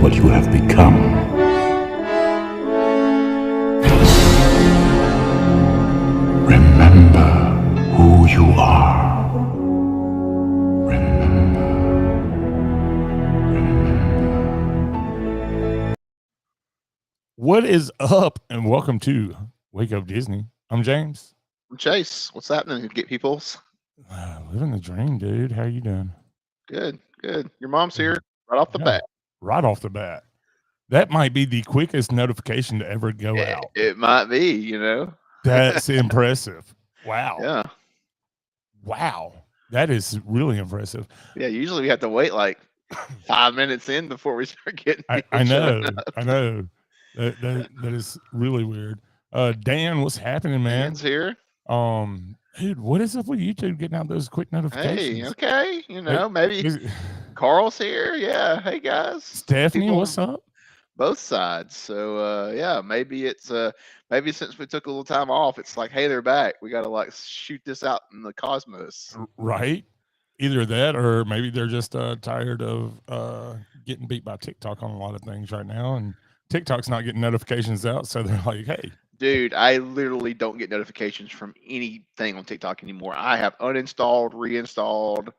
what you have become. Remember who you are. Remember. What is up, and welcome to Wake Up Disney. I'm James. I'm Chase. What's happening, get peoples? Living the dream, dude. How you doing? Good, good. Your mom's here right off the bat. Right off the bat. That might be the quickest notification to ever go out. It might be, you know. That's impressive. Wow. Yeah. Wow. That is really impressive. Yeah, usually we have to wait like 5 minutes in before we start getting I know. That is really weird. Dan, what's happening, man? Dan's here. Dude, what is up with YouTube getting out those quick notifications? Hey, okay. You know, maybe Carl's here. Yeah. Hey guys. Stephanie, what's up? Both sides. So yeah, maybe it's maybe since we took a little time off, it's like, hey, they're back. We gotta like shoot this out in the cosmos. Right. Either that or maybe they're just tired of getting beat by TikTok on a lot of things right now, and TikTok's not getting notifications out, so they're like, hey. Dude, I literally don't get notifications from anything on TikTok anymore. I have uninstalled, reinstalled.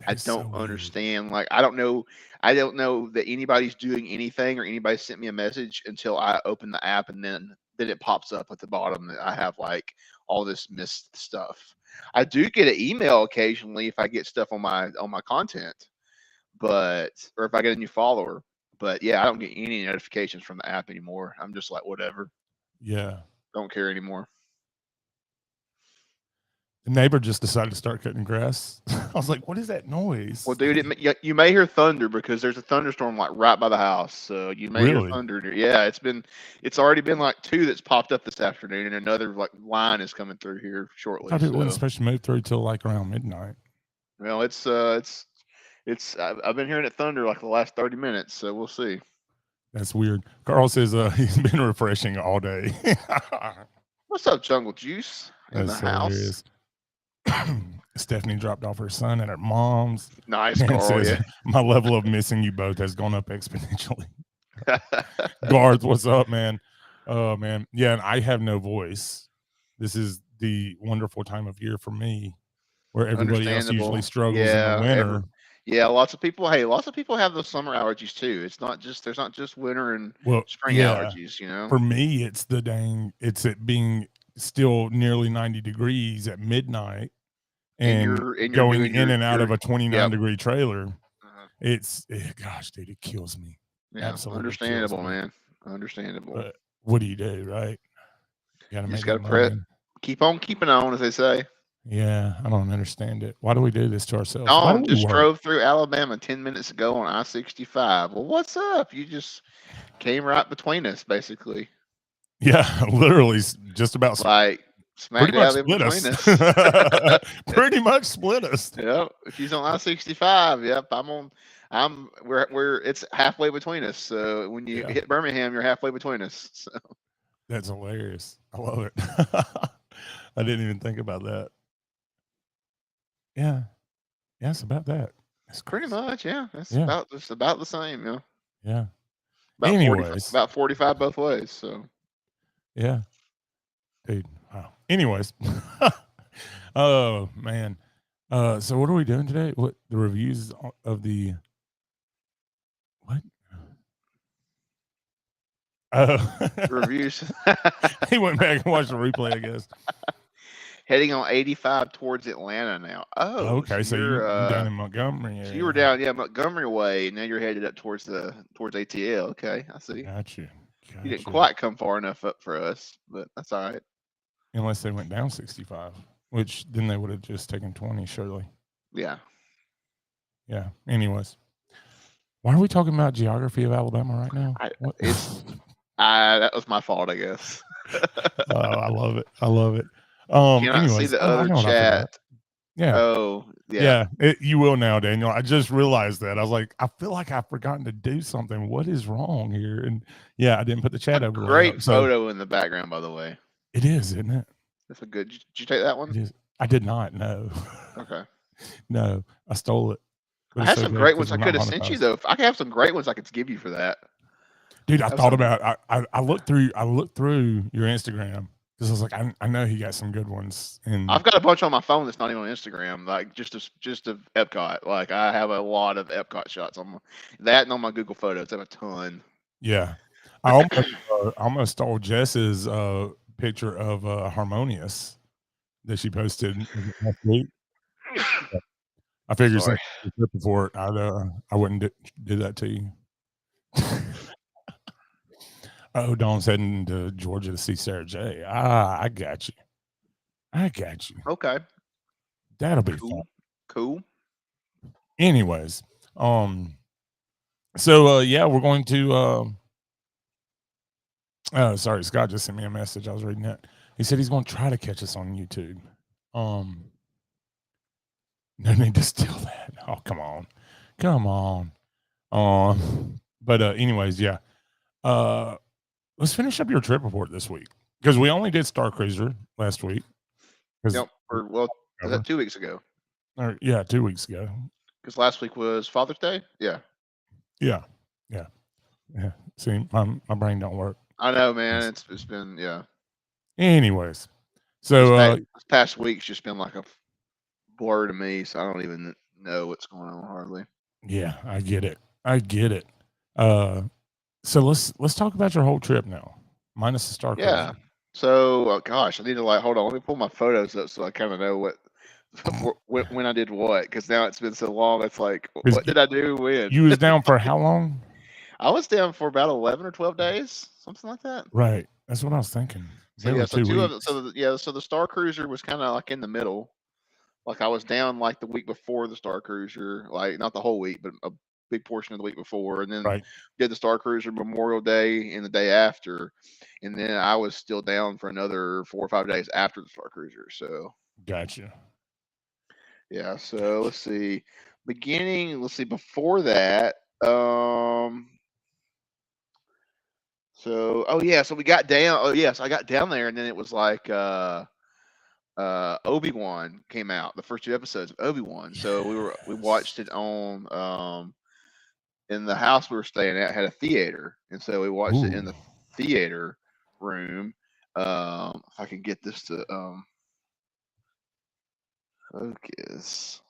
I don't understand. Like, I don't know that anybody's doing anything or anybody sent me a message until I open the app, and then it pops up at the bottom that I have like all this missed stuff. I do get an email occasionally if I get stuff on my content, or if I get a new follower. But yeah, I don't get any notifications from the app anymore. I'm just like, whatever. Yeah. Don't care anymore. The neighbor just decided to start cutting grass. I was like, what is that noise? Well, dude, you may hear thunder because there's a thunderstorm like right by the house. So you may hear thunder. Yeah, it's already been like 2 that's popped up this afternoon, and another like line is coming through here shortly. I thought it wasn't supposed to move through till like around midnight. Well, it's I've been hearing it thunder like the last 30 minutes, so we'll see. That's weird. Carl says he's been refreshing all day. What's up, Jungle Juice? In the house. Stephanie dropped off her son at her mom's. Nice, Carl. Says, yeah. My level of missing you both has gone up exponentially. Garth, what's up, man? Oh, man. Yeah, and I have no voice. This is the wonderful time of year for me where everybody else usually struggles in the winter. Lots of people have those summer allergies too. There's not just winter and spring allergies, you know. For me, it's it being still nearly 90 degrees at midnight and you're going in and out of a 29 degree trailer. Gosh, dude, it kills me. Yeah, absolutely understandable, man. Understandable. But what do you do, right? You just gotta keep on keeping on, as they say. Yeah, I don't understand it. Why do we do this to ourselves? I just drove through Alabama 10 minutes ago on I-65. Well, what's up? You just came right between us, basically. Yeah, literally, just about like smack dab in between us. Pretty much split us. Yep. If he's on I-65, yep, it's halfway between us. So when you hit Birmingham, you're halfway between us. So. That's hilarious. I love it. I didn't even think about that. Yeah, it's about that. It's pretty much, It's about the same, Yeah. About 45 both ways. So. Yeah. Dude. Wow. Anyways. Oh man. So what are we doing today? What the reviews of the what? Reviews. He went back and watched the replay, I guess. Heading on 85 towards Atlanta now. Oh, okay. So you're down in Montgomery. So you were down, Montgomery way. Now you're headed up towards ATL. Okay, I see. Got you. You didn't quite come far enough up for us, but that's all right. Unless they went down 65, which then they would have just taken 20, surely. Yeah. Yeah. Anyways, why are we talking about geography of Alabama right now? That was my fault, I guess. I love it. Can I see the other chat? Yeah. Oh, yeah. You will now, Daniel. I just realized that. I was like, I feel like I've forgotten to do something. What is wrong here? And I didn't put the chat over. Great photo in the background, by the way. It is, isn't it? That's a good. Did you take that one? It is. I did not. No. Okay. No, I stole it. But I it's had so some big great because ones I we're not could have sent you monetized. though. If I could have some great ones I could give you for that. Dude, I Have thought some. about I looked through your Instagram because I was like, I know he got some good ones. And I've got a bunch on my phone that's not even on Instagram, like just of Epcot. Like I have a lot of Epcot shots on that and on my Google Photos. I have a ton. yeah, I almost stole Jess's picture of Harmonious that she posted last week. I figured Sorry. since you did it before, I wouldn't do that to you. Oh, Dawn's heading to Georgia to see Sarah J. I got you. I got you. Okay. That'll be fun. Cool. Anyways, so yeah, we're going to sorry, Scott just sent me a message. I was reading that. He said he's going to try to catch us on YouTube. No need to steal that. Oh, come on. Come on. But anyways, yeah. Let's finish up your trip report this week because we only did Starcruiser last week. Yep. Or was that 2 weeks ago? Or, yeah, 2 weeks ago. Because last week was Father's Day. Yeah. Yeah. See, my brain don't work. I know, man. It's been Anyways, so this past week's just been like a blur to me, so I don't even know what's going on hardly. Yeah, I get it. So let's talk about your whole trip now, minus the Star Cruiser. Yeah. So gosh, I need to hold on. Let me pull my photos up so I kind of know when I did what, because now it's been so long. It's like, what did I do when? You was down for how long? I was down for about 11 or 12 days, something like that. Right. That's what I was thinking. So yeah, so 2 weeks. So the Star Cruiser was kind of like in the middle. Like I was down like the week before the Star Cruiser, like not the whole week, but a big portion of the week before, and then did the Star Cruiser Memorial Day and the day after, and then I was still down for another 4 or 5 days after the Star Cruiser. So gotcha. Yeah. So let's see. Before that. So we got down. Oh yes, I got down there, and then it was like Obi-Wan came out, the first 2 episodes of Obi-Wan. So we watched it on in the house we were staying at had a theater, and so we watched it in the theater room. If I can get this to focus.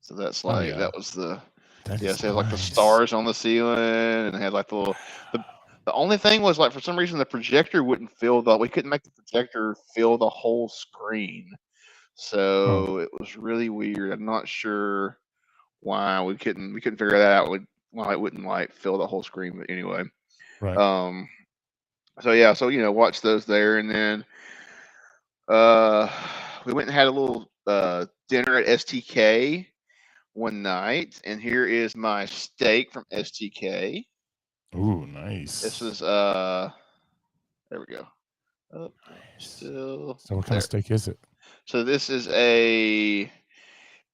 So that's like that was the so it had like the stars on the ceiling, and it had like the only thing was like for some reason the projector wouldn't fill we couldn't make the projector fill the whole screen. So it was really weird. I'm not sure why we couldn't figure that out. Why it wouldn't like fill the whole screen, but anyway. Right. So watch those there, and then we went and had a little dinner at STK one night, and here is my steak from STK. Ooh, nice. This is there we go. Oh, still. So what kind of steak is it? So this is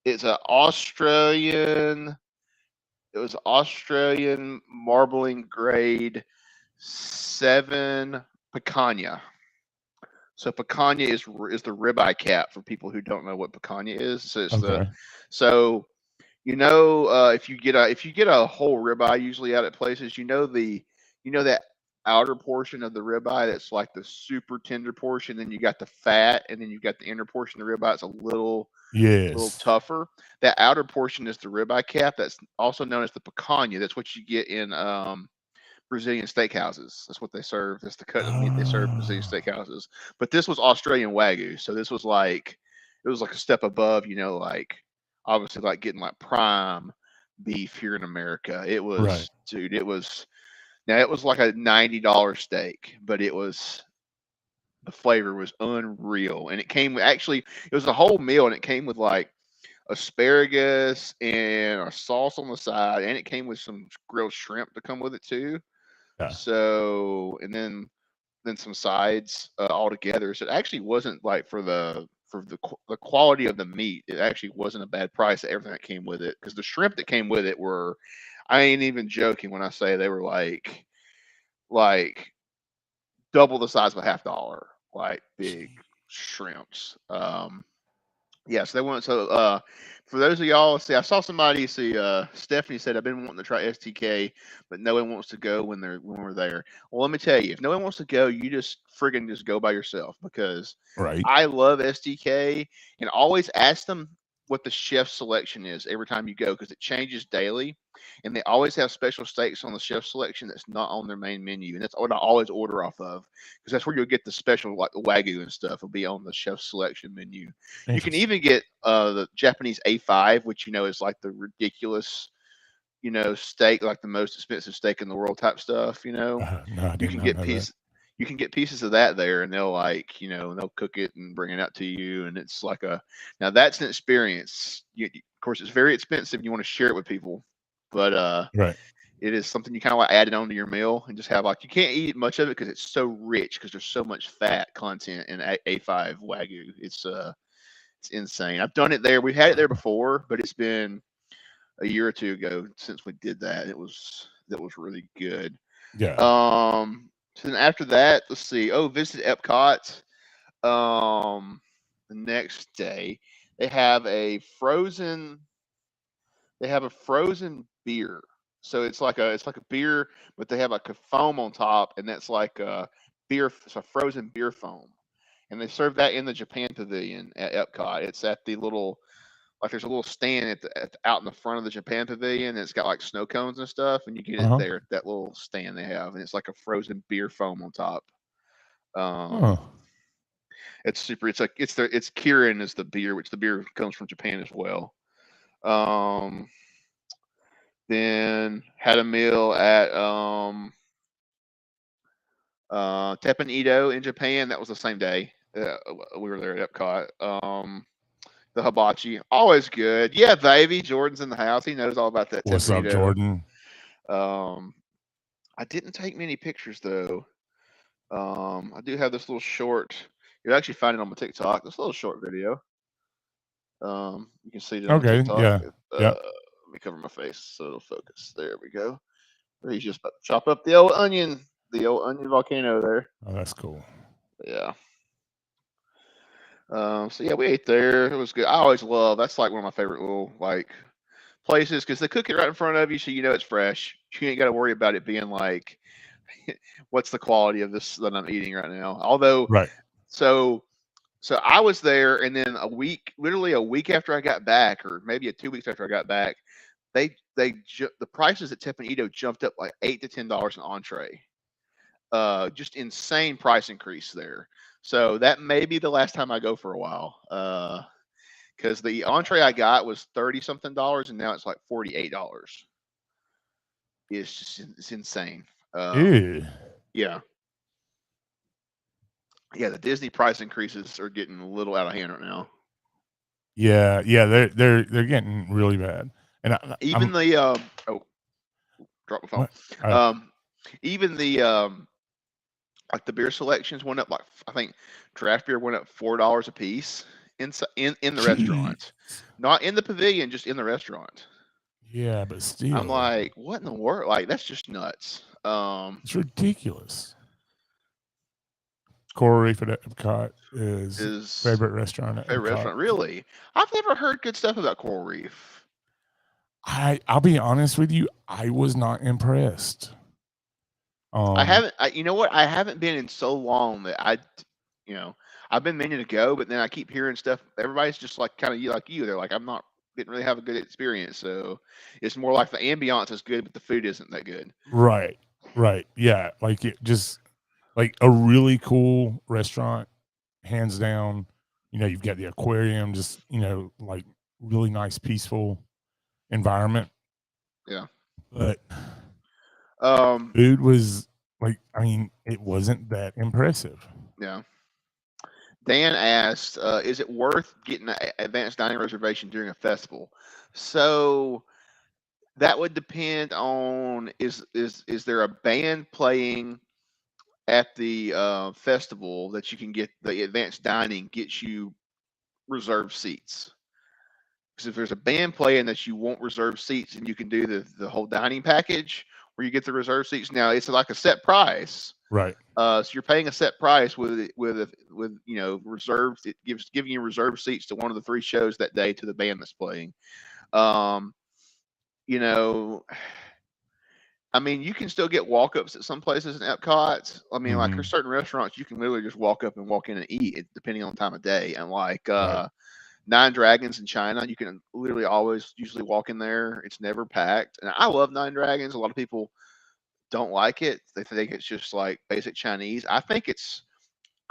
it's an Australian. It was Australian marbling grade 7 picanha. So picanha is the ribeye cap for people who don't know what picanha is. So it's if you get a whole ribeye usually out at places, that outer portion of the ribeye that's like the super tender portion, then you got the fat, and then you got the inner portion of the ribeye. It's a little tougher. That outer portion is the ribeye cap. That's also known as the picanha. That's what you get in Brazilian steakhouses. That's what they serve. That's the cut of meat they serve in Brazilian steakhouses. But this was Australian Wagyu, so this was like a step above. Like obviously like getting like prime beef here in America. It was dude. It was like a $90 steak, but the flavor was unreal, and it was a whole meal, and it came with like asparagus and a sauce on the side, and it came with some grilled shrimp to come with it too. Yeah. So, and then some sides all together. So it actually wasn't like for the quality of the meat. It actually wasn't a bad price. Everything that came with it, because the shrimp that came with it were, I ain't even joking when I say they were like double the size of a $50, like big shrimps. Yeah, so they want for those of y'all, see, I saw somebody Stephanie said I've been wanting to try STK, but no one wants to go when we're there. Well, let me tell you, if no one wants to go, you just friggin' just go by yourself, because Right. I love STK, and always ask them what the chef selection is every time you go, because it changes daily, and they always have special steaks on the chef selection that's not on their main menu, and that's what I always order off of, because that's where you'll get the special, like the wagyu and stuff will be on the chef selection menu. You can Interesting. even get the Japanese A5, which is like the ridiculous, steak, like the most expensive steak in the world type stuff. No, I You did can not get know that. pieces of that there, and they'll they'll cook it and bring it out to you, and it's like now that's an experience. Of course, it's very expensive. You want to share it with people, but Right. it is something you kind of like add it onto your meal and just have, like, you can't eat much of it because it's so rich, because there's so much fat content in A5 wagyu. It's insane. I've done it there. We've had it there before, but it's been a year or two ago since we did that. That was really good. Yeah. So then after that, let's see. Oh, visit Epcot. The next day they have a frozen beer. So it's like a beer, but they have like a foam on top, and that's like a beer. It's a frozen beer foam, and they serve that in the Japan Pavilion at Epcot. It's at the little, like, there's a little stand out in the front of the Japan Pavilion, and it's got like snow cones and stuff, and you get it Uh-huh. there at that little stand they have, and it's like a frozen beer foam on top. Um, Huh. it's super. It's like it's Kirin is the beer, which the beer comes from Japan as well. Um, then had a meal at Teppan Edo in Japan. That was the same day. We were there at Epcot. The hibachi, always good. Yeah, baby, Jordan's in the house. He knows all about that What's Teppan up, Edo. Jordan? Um, I didn't take many pictures though. I do have this little short. You'll actually find it on my TikTok. This little short video. You can see it on my Okay. TikTok. Yeah. Yep. Let me cover my face so it'll focus. There we go. Where he's just about to chop up the old onion volcano there. Oh, that's cool. Yeah. So yeah, we ate there. It was good. I always love. That's like one of my favorite little like places, because they cook it right in front of you, so it's fresh. You ain't got to worry about it being like, what's the quality of this that I'm eating right now. Although, Right. so I was there, and then literally a week after I got back, or maybe 2 weeks after I got back, the prices at Teppan Edo jumped up like $8 to $10 an entree. Just insane price increase there. So that may be the last time I go for a while. Because the entree I got was $30-something, and now it's like $48. It's insane. Ew. Yeah, yeah. The Disney price increases are getting a little out of hand right now. Yeah. Yeah. They're getting really bad. And Even I'm the drop my phone. what? Uh, Um, even the like the beer selections went up. Like, I think draft beer went up $4 a piece in the Jeez. restaurant, not in the pavilion, just in the restaurant. Yeah, but I'm still, like, what in the world? Like, that's just nuts. it's ridiculous. Coral Reef at Epcot is Is favorite restaurant at favorite Epcot. restaurant, really? I've never heard good stuff about Coral Reef. I'll be honest with you, I was not impressed. I haven't. You know what? I haven't been in so long that I've been meaning to go, but then I keep hearing stuff. Everybody's just like kind of like you. They're like, didn't really have a good experience. So it's more like the ambiance is good, but the food isn't that good. Right. Right. Yeah. Like it just like a really cool restaurant, hands down. You've got the aquarium, just, like really nice, peaceful environment. Yeah. But Um. food was like, I mean, it wasn't that impressive. Yeah. Dan asked, "Is it worth getting an advanced dining reservation during a festival?" So that would depend on, is there a band playing at the festival that you can get the advanced dining gets you reserved seats. Because if there's a band playing that you won't reserve seats, and you can do the whole dining package, where you get the reserve seats. Now it's like a set price. Right. So you're paying a set price with reserved. It giving you reserved seats to one of the 3 shows that day to the band that's playing. You know, I mean, you can still get walk-ups at some places in Epcot. I mean, like there's certain restaurants you can literally just walk up and walk in and eat, depending on the time of day. And like Nine Dragons in China, you can literally always usually walk in there. It's never packed. And I love Nine Dragons. A lot of people don't like it. They think it's just like basic Chinese. I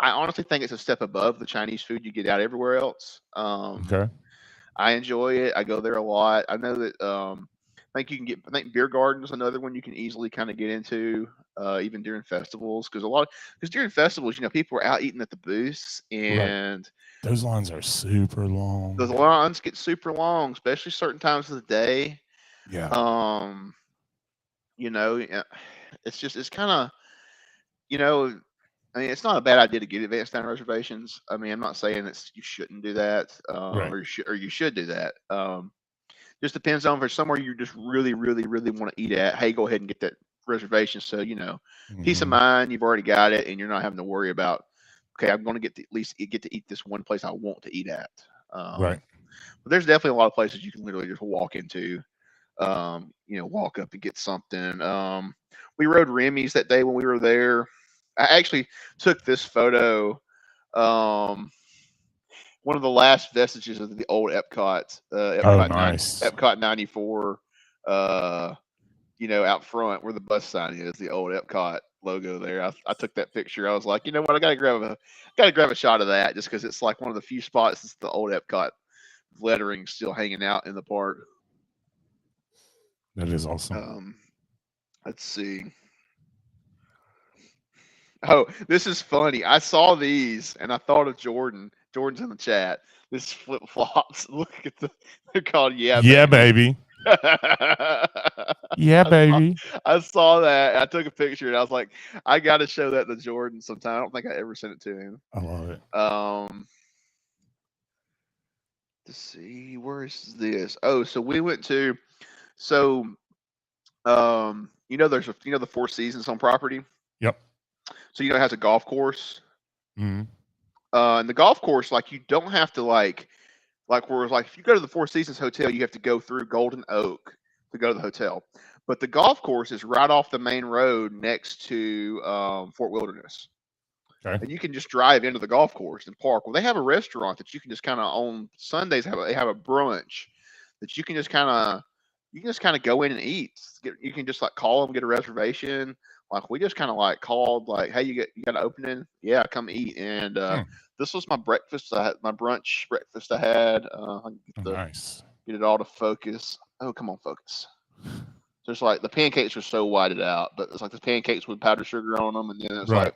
honestly think it's a step above the Chinese food you get out everywhere else. Okay. I enjoy it. I go there a lot. I know that I think Beer Garden's another one you can easily kind of get into even during festivals, because during festivals, people are out eating at the booths, and those lines are super long. Those lines get super long, especially certain times of the day. Yeah. It's kind of, I mean, it's not a bad idea to get advanced dining reservations. I mean, I'm not saying you shouldn't do that, or you should do that. Just depends on if there's somewhere you just really, really, really want to eat at. Hey, go ahead and get that reservation. So peace of mind. You've already got it, and you're not having to worry about. Okay, I'm going to at least get to eat this one place I want to eat at. But there's definitely a lot of places you can literally just walk into. Walk up and get something. We rode Remy's that day when we were there. I actually took this photo. One of the last vestiges of the old Epcot. Nice. Epcot 94. Out front where the bus sign is, the old Epcot logo there. I took that picture. I was like, you know what? I gotta grab a shot of that, just because it's like one of the few spots that's the old Epcot lettering still hanging out in the park. That is awesome. Let's see. Oh, this is funny. I saw these and I thought of Jordan. Jordan's in the chat. This flip flops. Look at they're called Yeah Baby. Yeah, baby. I saw that. I took a picture and I was like, I got to show that to Jordan sometime. I don't think I ever sent it to him. I love it. Let's see, where is this? Oh, so we went to, there's the Four Seasons on property. Yep. So it has a golf course. Mm-hmm. And the golf course, like, you don't have to whereas like if you go to the Four Seasons Hotel, you have to go through Golden Oak to go to the hotel. But the golf course is right off the main road next to Fort Wilderness. Okay. And you can just drive into the golf course and park. Well, they have a restaurant that you can just kind of on Sundays they have a brunch that you can just kind of go in and eat. You can just like call them, get a reservation. Like we just kind of like called, like, hey, you got an opening? Yeah, come eat. And this was my breakfast. My brunch breakfast I had. Nice. Get it all to focus. Oh, come on, focus. Just like the pancakes were so whited out, but it's like the pancakes with powdered sugar on them, and then it's like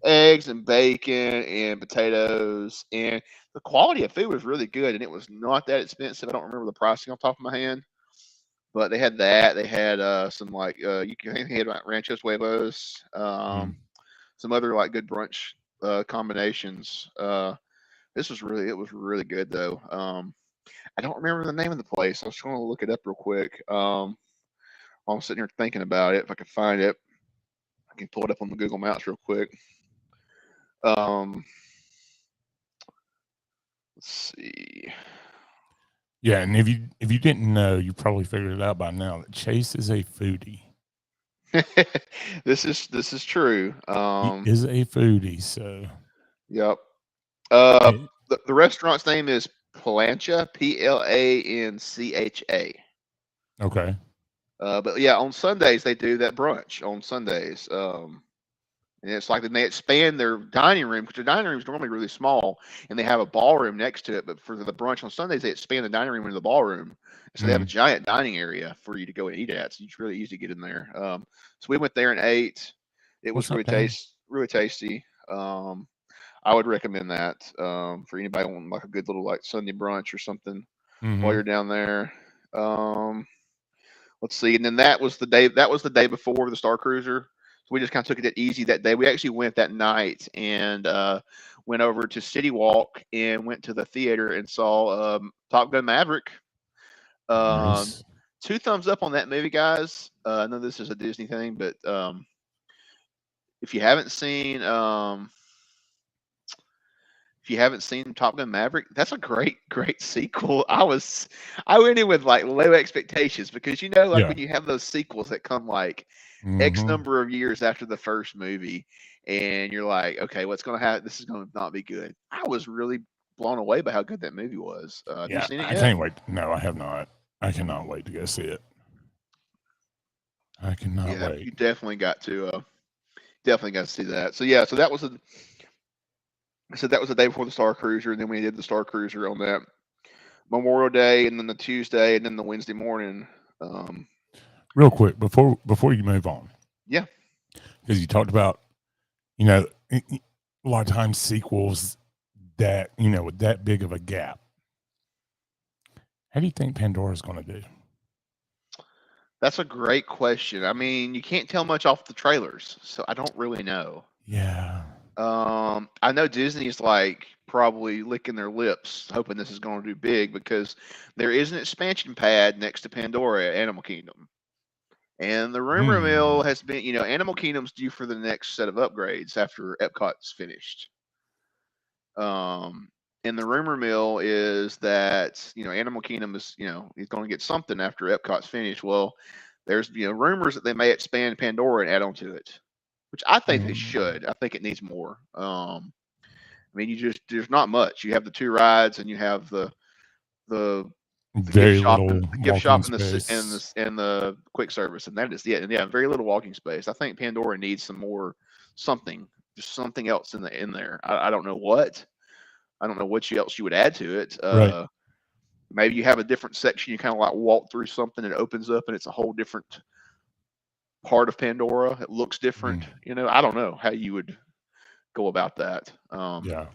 eggs and bacon and potatoes, and the quality of food was really good, and it was not that expensive. I don't remember the pricing on top of my hand, but they had that. They had some like they had like ranchos huevos, some other like good brunch combinations. It was really good though. I don't remember the name of the place. I was trying to look it up real quick. While I'm sitting here thinking about it, if I can find it, I can pull it up on the Google Maps real quick. Let's see. Yeah, and if you didn't know, you probably figured it out by now that Chase is a foodie. This is true. He is a foodie, so. Yep. The restaurant's name is Plancha, Plancha. Okay. But yeah, on Sundays they do that brunch on Sundays. And it's like they expand their dining room, because their dining room is normally really small, and they have a ballroom next to it. But for the brunch on Sundays, they expand the dining room into the ballroom, so they have a giant dining area for you to go and eat at. So it's really easy to get in there. So we went there and ate. It was really tasty. I would recommend that for anybody wanting like a good little like Sunday brunch or something while you're down there. Let's see, and then that was the day before the Starcruiser. So we just kind of took it easy that day. We actually went that night and went over to City Walk and went to the theater and saw Top Gun Maverick. Nice. 2 thumbs up on that movie, guys. I know this is a Disney thing, but if you haven't seen Top Gun Maverick, that's a great sequel. I went in with like low expectations because like Yeah. when you have those sequels that come like X Mm-hmm. number of years after the first movie, and you're like, okay, what's gonna happen? This is gonna not be good. I was really blown away by how good that movie was. Have you Yeah. seen it I yet? can't wait. No, I have not. I cannot wait to go see it. I cannot Yeah, wait. you definitely got to see that. So yeah, so that was the day before the Star Cruiser, and then we did the Star Cruiser on that Memorial Day, and then the Tuesday, and then the Wednesday morning. Real quick before you move on, Yeah, because you talked about, a lot of times sequels that with that big of a gap. How do you think Pandora's going to do? that's a great question. I mean, you can't tell much off the trailers, so I don't really know. Yeah. I know Disney's like probably licking their lips, hoping this is going to do big because there is an expansion pad next to Pandora at Animal Kingdom. And the rumor mill has been, Animal Kingdom's due for the next set of upgrades after EPCOT's finished. And the rumor mill is that, Animal Kingdom is, he's going to get something after EPCOT's finished. Well, there's, rumors that they may expand Pandora and add on to it, which I think they should. I think it needs more. I mean, there's not much. You have the 2 rides, and you have the gift Very shop, little and the gift walking shop, and the space. quick service, and that is it. And yeah, very little walking space. I think Pandora needs some more just something else in there. I don't know what. I don't know what else you would add to it. Right. Maybe you have a different section. You kind of like walk through something, and it opens up, and it's a whole different part of Pandora. It looks different. I don't know how you would go about that. Yeah.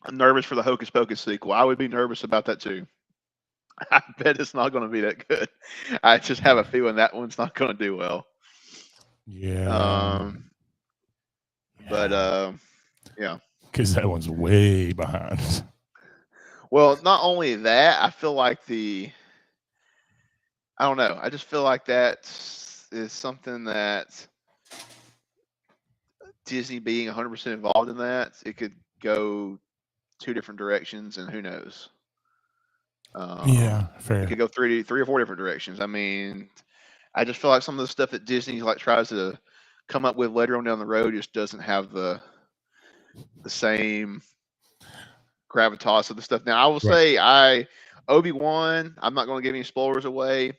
I'm nervous for the Hocus Pocus sequel. I would be nervous about that too. I bet it's not going to be that good. I just have a feeling that one's not going to do well. Yeah. But yeah. Because that one's way behind. Well, not only that, I feel like I don't know. I just feel like that is something that Disney being 100% involved in that, it could go 2 different directions, and who knows? Yeah, It fair. could go 3 or 4 different directions. I mean, I just feel like some of the stuff that Disney like tries to come up with later on down the road just doesn't have the same gravitas of the stuff. Now, I will say, Obi-Wan, I'm not going to give any spoilers away.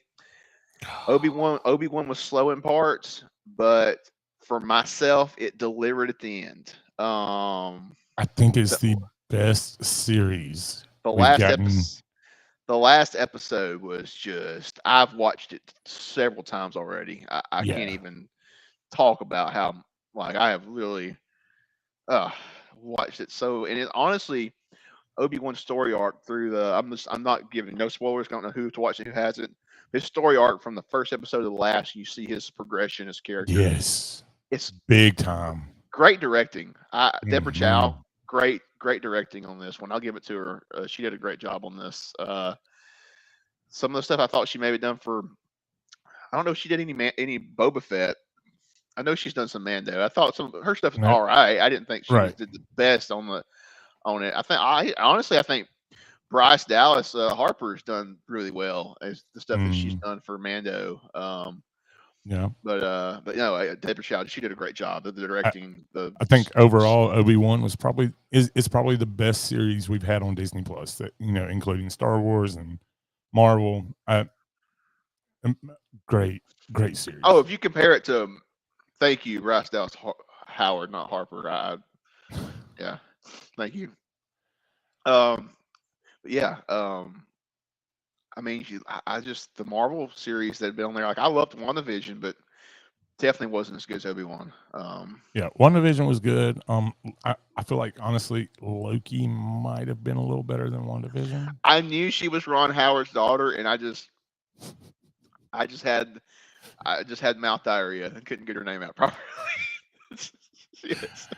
Obi-Wan was slow in parts, but for myself, it delivered at the end. I think it's the best series The we've last gotten. episode, the last episode was just, I've watched it several times already. I can't even talk about how, like, I have really watched it. So, and it honestly, Obi-Wan's story arc through I'm not giving no spoilers. I don't know who to watch and who hasn't. His story arc from the first episode to the last, you see his progression, his character. Yes. It's big time. Great directing. Deborah Chow, great directing on this one. I'll give it to her. She did a great job on this. Some of the stuff I thought she may have done for, I don't know if she did any Boba Fett. I know she's done some Mando. I thought some of her stuff was all right. I didn't think she did the best on it. I honestly think Bryce Dallas Harper's done really well as the stuff that she's done for Mando. But no, Deborah Chow, she did a great job. The directing, I think overall Obi-Wan was probably the best series we've had on Disney Plus. That including Star Wars and Marvel. Great series. Oh, if you compare it to, thank you, Bryce Dallas Howard, not Harper. Yeah, thank you. Yeah. I mean, I just, the Marvel series that had been on there, like, I loved WandaVision, but definitely wasn't as good as Obi-Wan. Yeah, WandaVision was good. I feel like honestly Loki might have been a little better than WandaVision. I knew she was Ron Howard's daughter, and I just had mouth diarrhea and couldn't get her name out properly. Yes.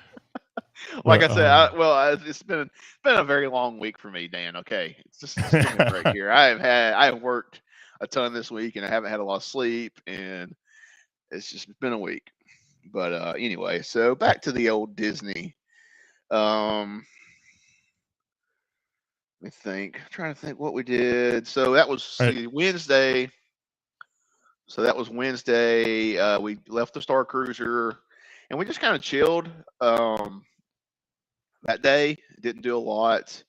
Like I But, said, it's been a very long week for me, Dan. Okay, just give me a break here. I have worked a ton this week, and I haven't had a lot of sleep, and it's just been a week. But anyway, so back to the old Disney. Let me think. I'm trying to think what we did. So that was Wednesday. So that was Wednesday. We left the Star Cruiser, and we just kind of chilled. That day, didn't do a lot.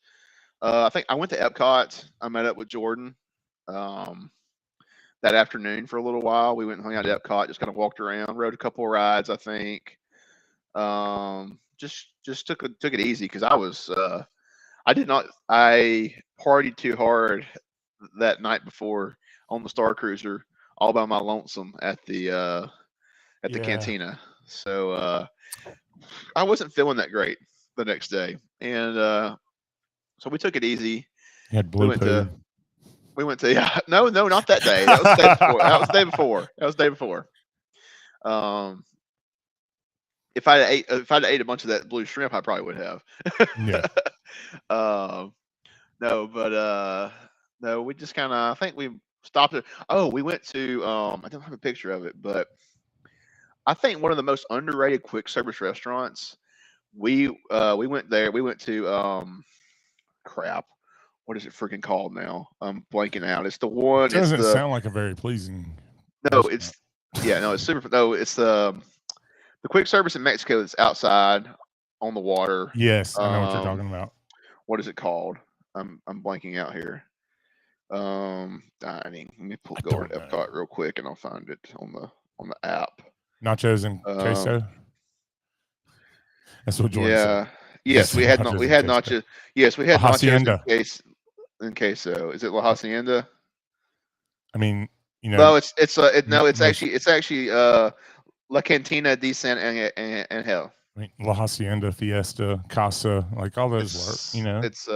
I think I went to EPCOT. I met up with Jordan that afternoon for a little while. We went and hung out at EPCOT, just kind of walked around, rode a couple of rides, I think. Just took it easy because I partied too hard that night before on the Star Cruiser all by my lonesome at the cantina. So I wasn't feeling that great the next day, and so we took it easy. You had blue poo. We went to no, not that day. That was the day before. That was the day before. If I'd ate a bunch of that blue shrimp, I probably would have. Yeah. No, but no, we just kind of, I think we stopped it. Oh, we went to I don't have a picture of it, but I think one of the most underrated quick service restaurants. We went there. We went to crap. What is it freaking called now? I'm blanking out. It's the one. It doesn't sound like a very pleasing. No, it's super. No, it's the quick service in Mexico that's outside on the water. Yes, I know what you're talking about. What is it called? I'm blanking out here. Let me go over to EPCOT real quick and I'll find it on the app. Nachos and queso. That's what Jordan said. Yes, we had nachos. Yes, we had nachos and queso. Is it La Hacienda? I mean, no, it's actually La Cantina de San Angel. I mean, La Hacienda, Fiesta, Casa, like all those work. It's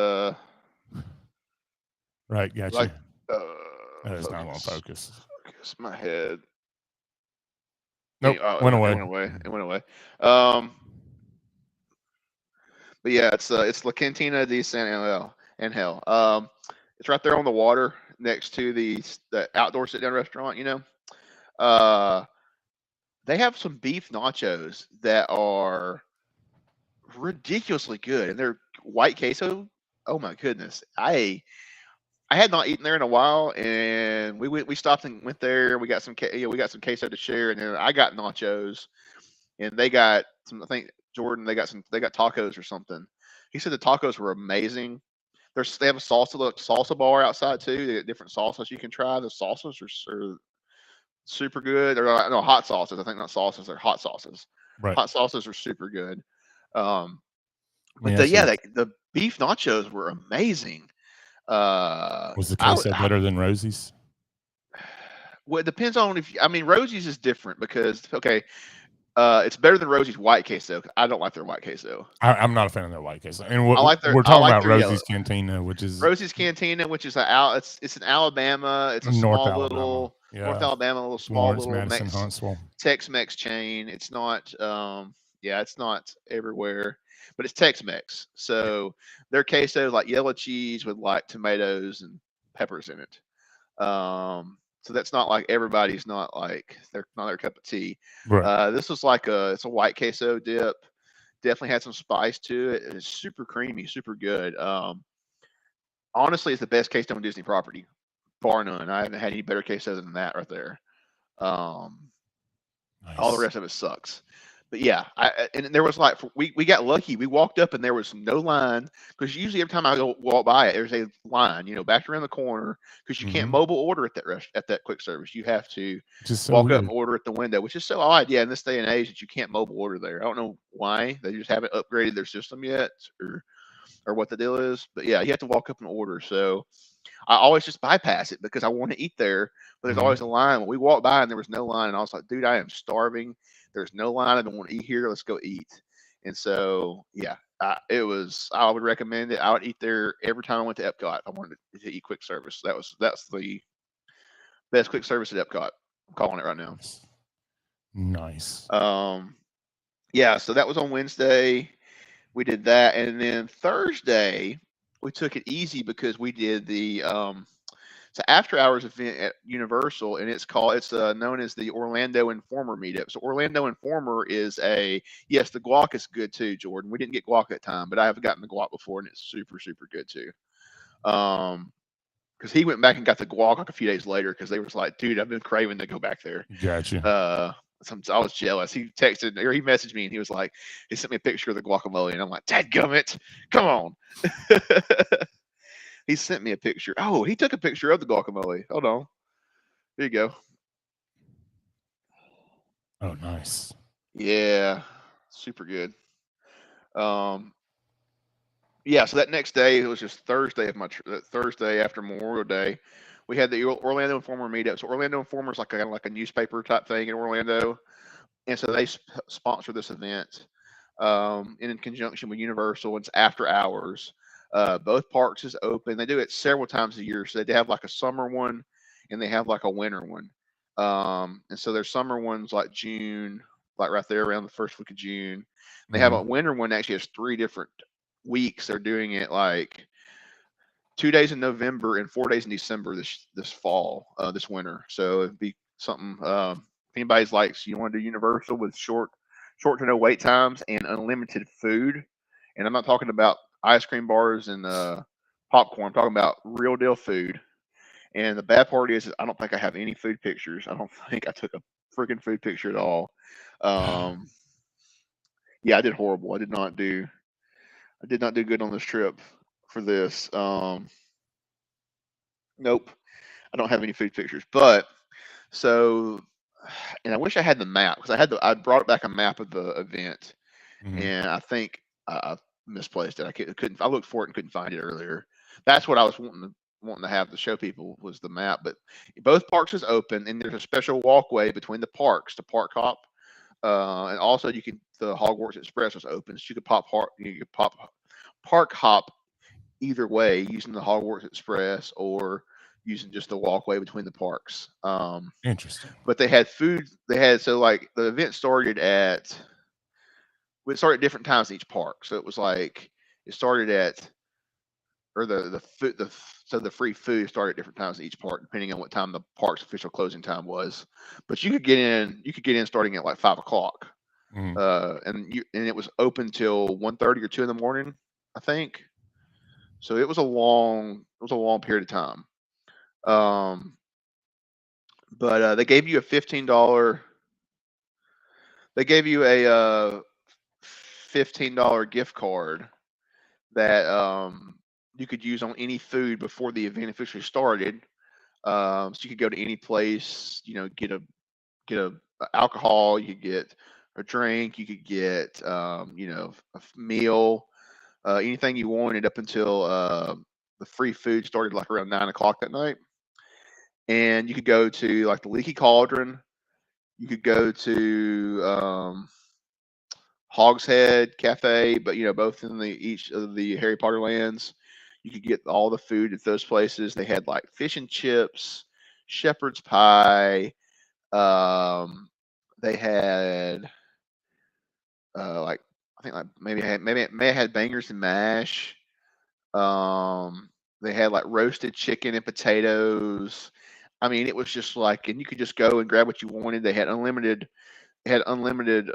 right, gotcha. Like, that is not on focus. Focus my head. Nope, went away. It went away. But yeah, it's La Cantina de San Angel. It's right there on the water next to the outdoor sit down restaurant. They have some beef nachos that are ridiculously good, and they're white queso. Oh my goodness, I had not eaten there in a while, and we stopped and went there. We got some queso to share, and then I got nachos, and they got some. I think Jordan they got tacos or something. He said the tacos were amazing. They have a salsa bar outside too. They got different salsas you can try. The salsas are super good. They're no hot sauces. I think not salsas. They're hot sauces. Right. Hot sauces are super good. But the beef nachos were amazing. Was the queso better than Rosie's? Well, it depends on Rosie's is different because it's better than Rosie's white queso. I don't like their white queso. I'm not a fan of their white queso. And we're talking about Rosie's Cantina, which is it's in Alabama. It's a North Alabama, a little small Lawrence, little Madison, Huntsville. Tex-Mex chain. It's not it's not everywhere, but it's Tex-Mex. So their queso is like yellow cheese with like tomatoes and peppers in it. So that's not like everybody's not like they're not their cup of tea. Right. This was like it's a white queso dip. Definitely had some spice to it. It's super creamy, super good. Honestly, it's the best queso on Disney property, bar none. I haven't had any better queso than that right there. Nice. All the rest of it sucks. But yeah, and there was like we got lucky. We walked up and there was no line because usually every time I walk by it, there's a line, back around the corner because you can't mobile order at that quick service. You have to walk up and order at the window, which is so odd. Yeah, in this day and age that you can't mobile order there. I don't know why they just haven't upgraded their system yet or what the deal is. But yeah, you have to walk up and order. So I always just bypass it because I want to eat there, but there's always a line. When we walked by and there was no line, and I was like, dude, I am starving. There's no line. I don't want to eat here. Let's go eat. And so, yeah, I would recommend it. I would eat there every time I went to EPCOT. I wanted to eat quick service. That's the best quick service at EPCOT. I'm calling it right now. Nice. Yeah. So that was on Wednesday. we did that, and then Thursday we took it easy because we did the it's an after hours event at Universal, and it's known as the Orlando Informer meetup. So Orlando Informer is yes, the guac is good too, Jordan. We didn't get guac that time, but I have gotten the guac before, and it's super super good too. Because he went back and got the guac like a few days later because they was like, dude, I've been craving to go back there. Gotcha. I was jealous. He texted or he messaged me and he was like, he sent me a picture of the guacamole, and I'm like, dadgummit, come on. He sent me a picture. Oh, he took a picture of the guacamole. Hold on. There you go. Oh, nice. Yeah, super good. Yeah, so that next day, it was just Thursday Thursday after Memorial Day. We had the Orlando Informer meetup. So Orlando Informer is like a newspaper type thing in Orlando, and so they sponsor this event in conjunction with Universal. It's after hours. Both parks is open. They do it several times a year. So they have like a summer one, and they have like a winter one. And so their summer ones like June, like right there around the first week of June. They have a winter one actually has 3 different weeks. They're doing it like 2 days in November and 4 days in December this fall, this winter. So it'd be something. If anybody's likes, you want to do Universal with short to no wait times and unlimited food, and I'm not talking about ice cream bars and popcorn. I'm talking about real deal food. And the bad part is I don't think I have any food pictures. I don't think I took a freaking food picture at all. Yeah, I did horrible. I did not do good on this trip for this. Nope. I don't have any food pictures. But so, and I wish I had the map because I brought back a map of the event, and I think I misplaced it. I couldn't. I looked for it and couldn't find it earlier. That's what I was wanting to have to show people was the map. But both parks is open, and there's a special walkway between the parks to park hop. And also the Hogwarts Express was open, so you could park hop either way using the Hogwarts Express or using just the walkway between the parks. Interesting. But they had food. So like the event started at different times in each park. So it was like it started at or the free food started at different times in each park depending on what time the park's official closing time was. But you could get in starting at like 5:00. And it was open till 1:30 or 2 in the morning, I think. So it was a long period of time. But they gave you a $15. They gave you a $15 gift card that you could use on any food before the event officially started. So you could go to any place, get a alcohol, you could get a drink, you could get a meal, anything you wanted up until the free food started like around 9:00 that night. And you could go to like the Leaky Cauldron. You could go to Hog's Head Cafe, but both in each of the Harry Potter lands. You could get all the food at those places. They had like fish and chips, shepherd's pie. They had like I think like maybe I had bangers and mash. They had like roasted chicken and potatoes. I mean, it was just like, and you could just go and grab what you wanted. They had unlimited. They had unlimited.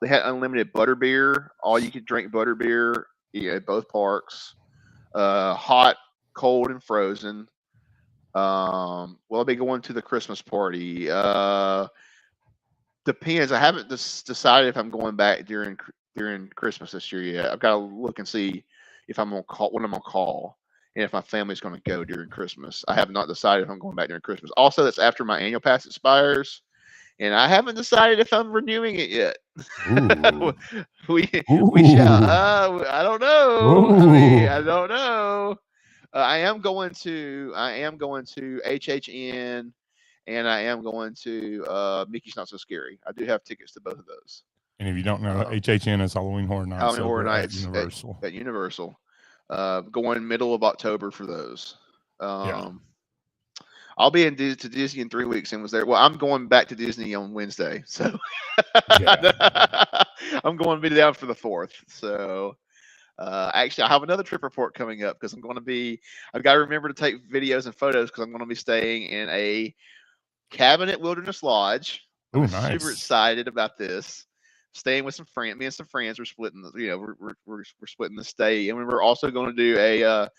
They had unlimited butterbeer. All you could drink butterbeer at both parks. Hot, cold, and frozen. Will I be going to the Christmas party? Depends. I haven't decided if I'm going back during Christmas this year yet. I've got to look and see if I'm gonna call when I'm gonna call, and if my family's gonna go during Christmas. I have not decided if I'm going back during Christmas. Also, that's after my annual pass expires, and I haven't decided if I'm renewing it yet. we shall. I don't know. I don't know. I am going to HHN, and I am going to Mickey's Not So Scary. I do have tickets to both of those. And if you don't know, HHN is Halloween Horror Nights. Halloween Horror Nights at Universal. At Universal. Going middle of October for those. I'll be to Disney in 3 weeks and was there. Well, I'm going back to Disney on Wednesday. So I'm going to be down for the 4th. So actually, I have another trip report coming up because I've got to remember to take videos and photos because I'm going to be staying in a Cabinet Wilderness Lodge. Oh, I'm super nice. excited about this. Staying with some friends, me and some friends, we're splitting. We're splitting the stay, and we're also going to do a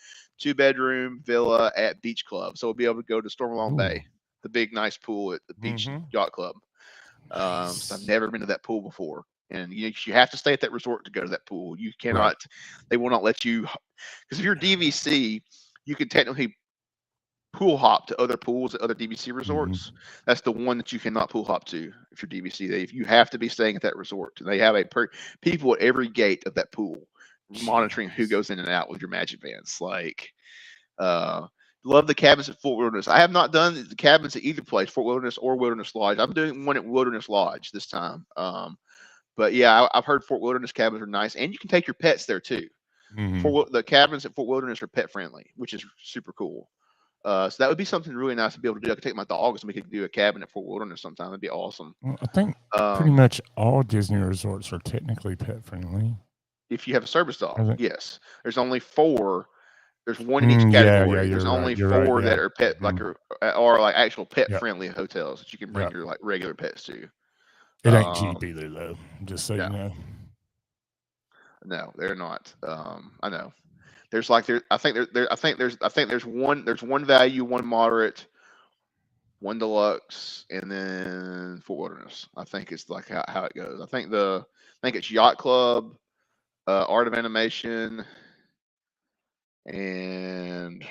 2-bedroom villa at Beach Club. So we'll be able to go to Stormalong Ooh. Bay, the big nice pool at the Beach Yacht Club. So I've never been to that pool before, and you have to stay at that resort to go to that pool. You cannot. Right. They will not let you, because if you're DVC, you can technically pool hop to other pools at other DVC resorts. That's the one that you cannot pool hop to if you're DVC. If you have to be staying at that resort, they have people at every gate of that pool monitoring who goes in and out with your magic bands. Like, love the cabins at Fort Wilderness. I have not done the cabins at either place, Fort Wilderness or Wilderness Lodge. I'm doing one at Wilderness Lodge this time. But yeah, I've heard Fort Wilderness cabins are nice, and you can take your pets there too. The cabins at Fort Wilderness are pet friendly, which is super cool. So that would be something really nice to be able to do. I could take my dogs and we could do a cabin at Fort Wilderness sometime. That'd be awesome. Well, I think pretty much all Disney resorts are technically pet friendly. If you have a service dog, yes. There's only 4. There's one in each category. There's only 4 that are pet or like actual pet friendly hotels that you can bring your like regular pets to. It ain't cheap either, though. Just so you know. No, they're not. I know. There's one value, one moderate, one deluxe, and then Fort Wilderness. I think it's like how it goes. I think it's Yacht Club, Art of Animation, and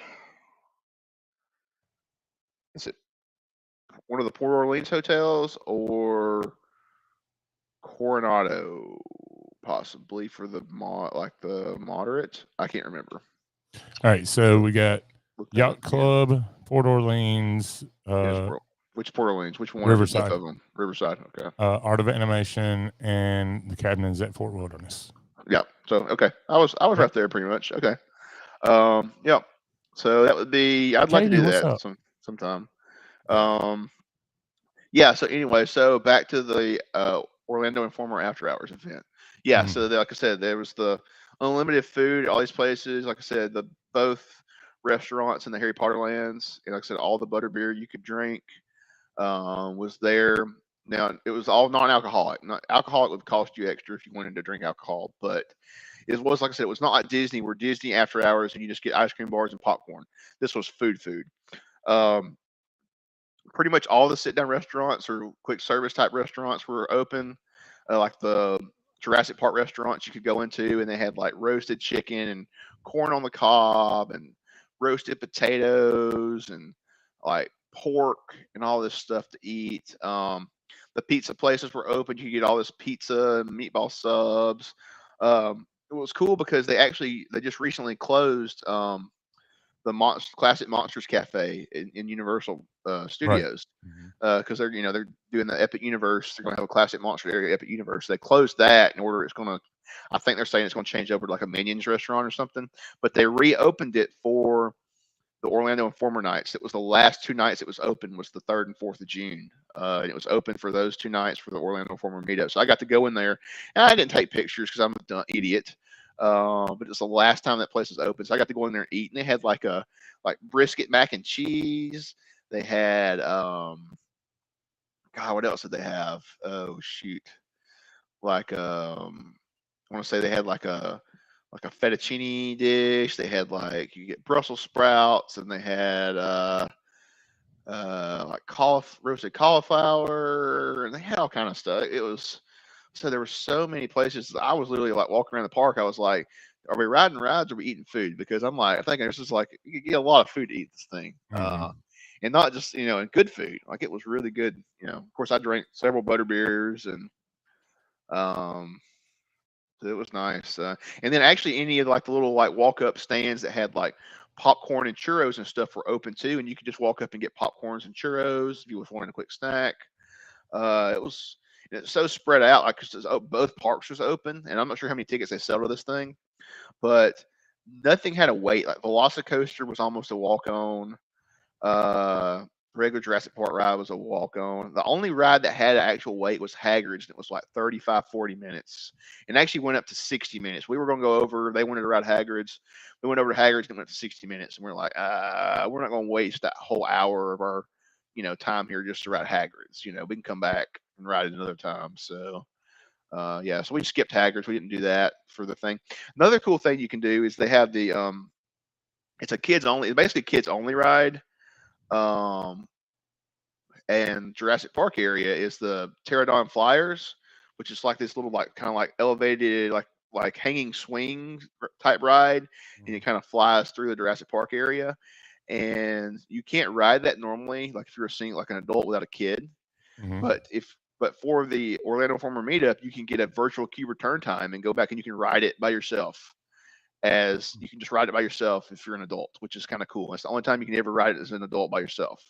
is it one of the Port Orleans hotels or Coronado, possibly for the moderate? I can't remember. All right, so we got Yacht Club, Port Orleans. Which Port Orleans? Which one? Riverside. Both of them. Riverside. Okay. Art of Animation and the cabins at Fort Wilderness. Yeah. So okay, I was right there pretty much. Okay. Yeah. So that would be. I'd like to do that sometime. Yeah. So anyway, so back to the Orlando Informer After Hours event. Yeah. So like I said, there was the unlimited food at all these places. Like I said, both restaurants in the Harry Potter lands, and like I said, all the butterbeer you could drink was there. Now it was all non-alcoholic. Alcoholic would cost you extra if you wanted to drink alcohol, but it was, like I said, it was not like Disney, where Disney After Hours and you just get ice cream bars and popcorn. This was food. Pretty much all the sit-down restaurants or quick service type restaurants were open, like the Jurassic Park restaurants you could go into, and they had like roasted chicken and corn on the cob and roasted potatoes and like pork and all this stuff to eat. The pizza places were open. You could get all this pizza and meatball subs. It was cool because they just recently closed the Classic Monsters Cafe in Universal Studios, because they're doing the Epic Universe. They're going to have a Classic Monster area, Epic Universe. They closed that in order. I think they're saying it's going to change over to like a Minions restaurant or something. But they reopened it for the Orlando Informer nights. It was the last 2 nights it was open, was the 3rd and 4th of June. And it was open for those 2 nights for the Orlando Informer meetup. So I got to go in there, and I didn't take pictures because I'm a dumb idiot. But it's the last time that place was open, so I got to go in there and eat. And they had like brisket mac and cheese. They had God, what else did they have? Oh shoot, I want to say they had like a fettuccine dish. They had you get Brussels sprouts, and they had roasted cauliflower, and they had all kind of stuff. So there were so many places. I was literally like walking around the park. I was like, are we riding rides or are we eating food? Because I'm like, I think there's just you could get a lot of food to eat this thing. And not just, and good food. Like, it was really good. Of course I drank several butterbeers, and so it was nice. And then actually any of the little walk up stands that had popcorn and churros and stuff were open too. And you could just walk up and get popcorns and churros if you was wanting a quick snack. It's so spread out, because both parks was open, and I'm not sure how many tickets they sell to this thing, but nothing had a wait. Like Velocicoaster was almost a walk on. regular Jurassic Park ride was a walk on. The only ride that had an actual wait was Hagrid's, and it was like 35, 40 minutes. And actually went up to 60 minutes. We were going to go over. They wanted to ride Hagrid's. We went over to Hagrid's and went to 60 minutes. And we're like, we're not going to waste that whole hour of our, time here just to ride Hagrid's. We can come back and ride it another time. So, yeah, so we skipped Hagrid's. We didn't do that for the thing. Another cool thing you can do is they have the, it's basically a kids only ride. And Jurassic Park area is the Pterodon Flyers, which is like this little kind of like elevated like hanging swing type ride, and it kind of flies through the Jurassic Park area. And you can't ride that normally, like if you're seeing like an adult without a kid. Mm-hmm. But for the Orlando Former Meetup, you can get a virtual queue return time and go back and you can ride it by yourself. As you can just ride it by yourself if you're an adult, which is kind of cool. It's the only time you can ever ride it as an adult by yourself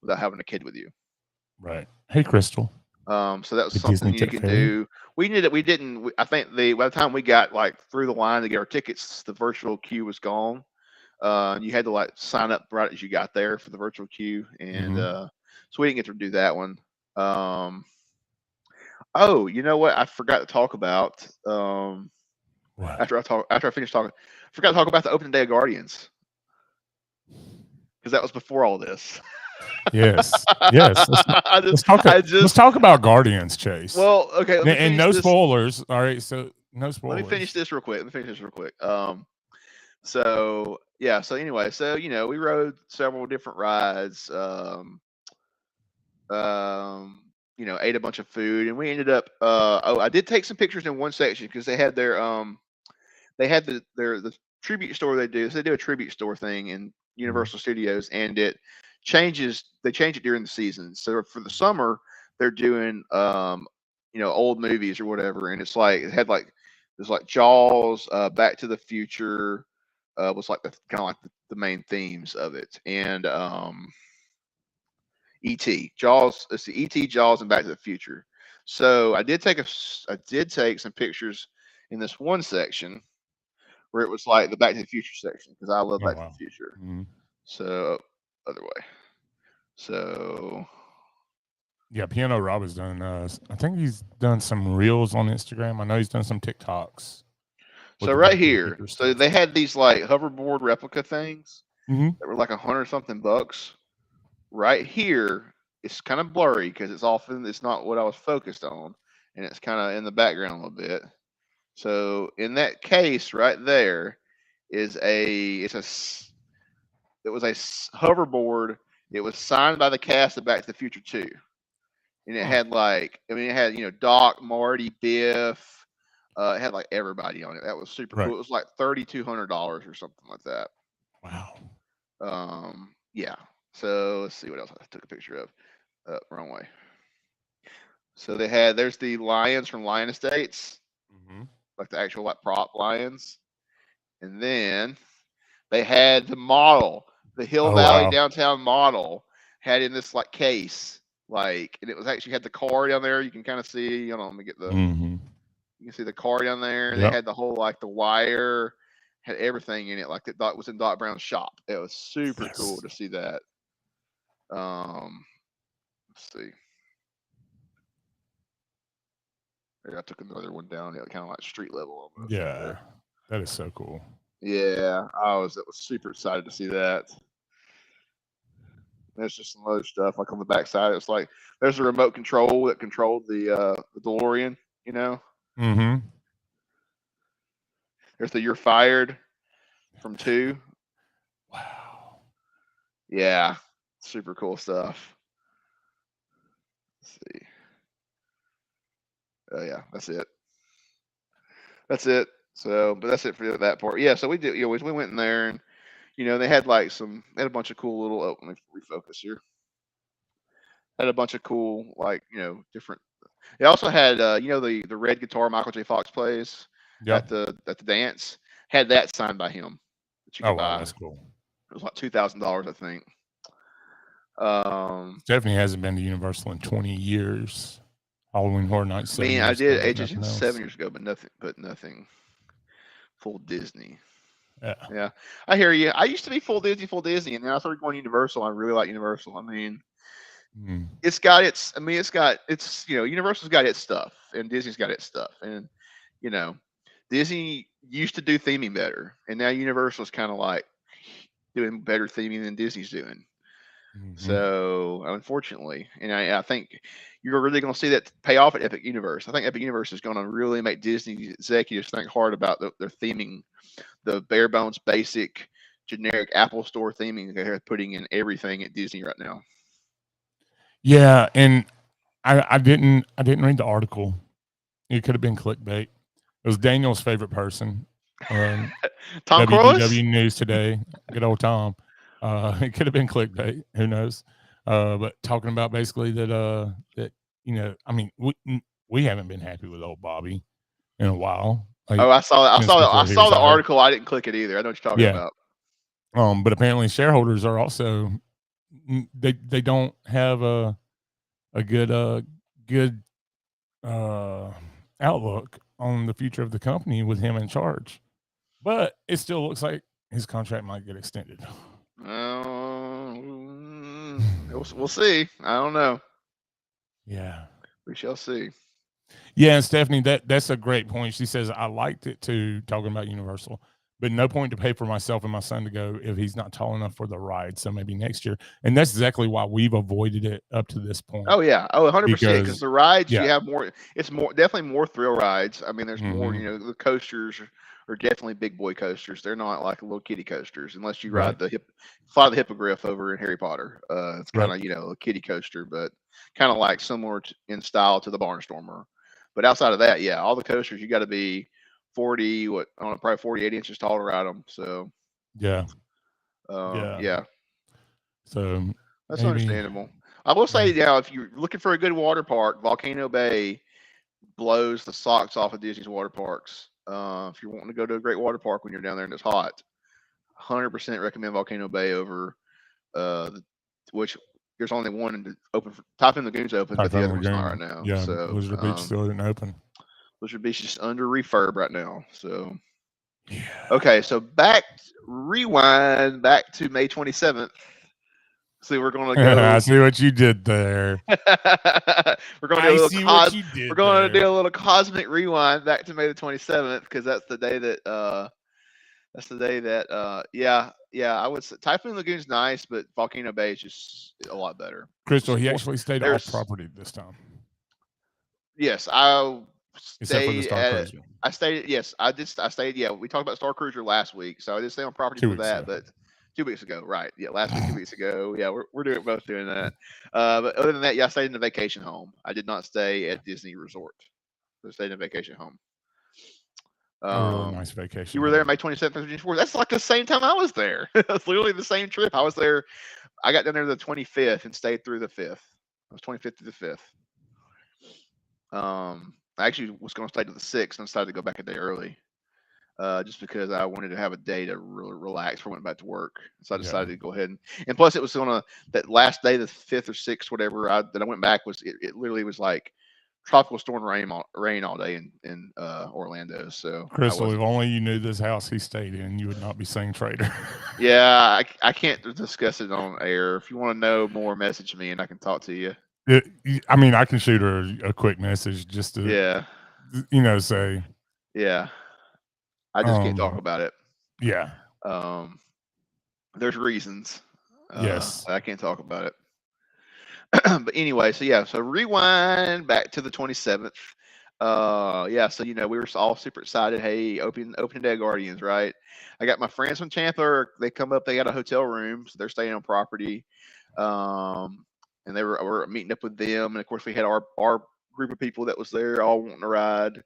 without having a kid with you. Right. Hey, Crystal. So that was something you can do. We did it. We didn't. I think by the time we got through the line to get our tickets, the virtual queue was gone. You had to sign up right as you got there for the virtual queue, and so we didn't get to do that one. Oh, you know what? I forgot to talk about. After I finished talking, I forgot to talk about the opening day of Guardians, because that was before all this. Yes. Let's talk about Guardians, Chase. Well, okay. And no spoilers. All right, so no spoilers. Let me finish this real quick. So yeah. So anyway, we rode several different rides. Ate a bunch of food, and we ended up. I did take some pictures in one section because they had their the tribute store they do. So they do a tribute store thing in Universal Studios, and they change it during the season. So for the summer, they're doing old movies or whatever, and there's Jaws, Back to the Future, was the main themes of it, and E.T. Jaws. Let's see, E.T. Jaws, and Back to the Future. So I did take some pictures in this one section where it was like the Back to the Future section, because I love Back to the Future. Mm-hmm. So other way. So yeah, Piano Rob has done. I think he's done some reels on Instagram. I know he's done some TikToks. So right here, so they had these hoverboard replica things that were like $100-something. Right here, it's kind of blurry because it's not what I was focused on, and it's kind of in the background a little bit. So in that case right there is it was a hoverboard. It was signed by the cast of Back to the Future 2. And it had Doc, Marty, Biff. It had everybody on it. That was super cool. It was like $3,200 or something like that. Wow. Yeah. So let's see what else I took a picture of. Wrong way. So there's the lions from Lion Estates, like the actual prop lions, and then they had the model, the Hill Valley downtown model, had in this case, and it was actually had the car down there. You can kind of see. Let me get the. You can see the car down there. Yep. They had the whole the wire, had everything in it, it was in Doc Brown's shop. It was super cool to see that. Let's see. Maybe I took another one down, kind of street level almost. Yeah, that is so cool. Yeah, I was super excited to see that. There's just some other stuff on the backside. It's there's a remote control that controlled the DeLorean. There's the "You're Fired" from 2. Wow. Yeah, super cool stuff. Let's see. Oh yeah, that's it. So, but that's it for that part. Yeah, so we did. We went in there, and they had they had a bunch of cool little. Oh, let me refocus here. Had a bunch of cool different. They also had the red guitar Michael J. Fox plays at the dance. Had that signed by him. That you could buy. That's cool. It was $2,000, I think. Definitely hasn't been to Universal in 20 years. Halloween Horror Nights. I did Agents 7 years ago, but nothing full Disney. Yeah, I hear you. I used to be full Disney, and then I started going Universal. I really like Universal. I mean, Mm. it's got its. I mean, it's Universal's got its stuff, and Disney's got its stuff, and you know, Disney used to do theming better, and now Universal's kind of like doing better theming than Disney's doing. Mm-hmm. So unfortunately, and I think you're really going to see that pay off at Epic Universe. I think Epic Universe is going to really make Disney executives think hard about their theming, the bare bones, basic, generic Apple Store theming they're putting in everything at Disney right now. Yeah, and I didn't read the article. It could have been clickbait. It was Daniel's favorite person. Tom WDW Corliss? News Today. Good old Tom. It could have been clickbait. Who knows? But talking about basically that I mean, we haven't been happy with old Bobby in a while. Like, Oh, I saw that. since before I he saw the retired. article. I didn't click it either. I know what you're talking Yeah. about. But apparently shareholders are also they don't have a good outlook on the future of the company with him in charge. But it still looks like his contract might get extended. We'll see. I don't know. Yeah. We shall see. Yeah, and Stephanie, that's a great point. She says, I liked it too, talking about Universal, but no point to pay for myself and my son to go if he's not tall enough for the ride. So maybe next year. And that's exactly why we've avoided it up to this point. Oh yeah. Oh, 100%. Because the rides, yeah. you have more. It's definitely more thrill rides. I mean, there's more. Mhm. The coasters are definitely big boy coasters. They're not like little kiddie coasters, unless you Right. ride fly the hippogriff over in Harry Potter. It's kind of Right. a kiddie coaster, but kind of like similar in style to the Barnstormer. But outside of that, yeah, all the coasters you got to be 40, probably 48 inches tall to ride them. So Yeah. yeah, So that's maybe, understandable. I will say now, if you're looking for a good water park, Volcano Bay blows the socks off of Disney's water parks. If you're wanting to go to a great water park when you're down there and it's hot, 100% recommend Volcano Bay over which there's only one open for Typhoon Lagoon's open, but the other one's not right now. Yeah, So Blizzard Beach still didn't open. Blizzard Beach is just under refurb right now. So Yeah. okay, so rewind back to May 27th. See, we're gonna go. I see what you did there. We're gonna do a little cosmic rewind back to May the 27th because that's the day that I would say Typhoon Lagoon's nice, but Volcano Bay is just a lot better. Crystal, he actually stayed off property this time. Yes, I except for the Starcruiser. I stayed. Yes, I did. I stayed. Yeah, we talked about Starcruiser last week, so I did stay on property for that. But 2 weeks ago, right? Yeah, last week, 2 weeks ago. Yeah, we're both doing that. But other than that, yeah, I stayed in a vacation home. I did not stay at Disney Resort. I stayed in a vacation home. A really nice vacation. You were there May 27th, 24th. That's like the same time I was there. It's literally the same trip. I was there. I got down there the 25th and stayed through the 5th. I was 25th to the 5th. I actually was going to stay to the 6th and decided to go back a day early, just because I wanted to have a day to really relax before I went back to work. So I decided to go ahead and plus it was that last day, the 5th or 6th, whatever that I went back was it literally was like tropical storm rain all day in Orlando. So Crystal, if only you knew this house he stayed in, you would not be saying traitor. Yeah, I can't discuss it on air. If you want to know more, message me and I can talk to you. I mean, I can shoot her a quick message just to, say. Yeah, I just can't talk about it. Yeah. There's reasons. Yes. I can't talk about it. But anyway, so rewind back to the 27th. So we were all super excited. Hey, opening day of Guardians, right? I got my friends from Tampa. They come up. They got a hotel room, so they're staying on property. And we're meeting up with them, and of course we had our group of people that was there, all wanting to ride.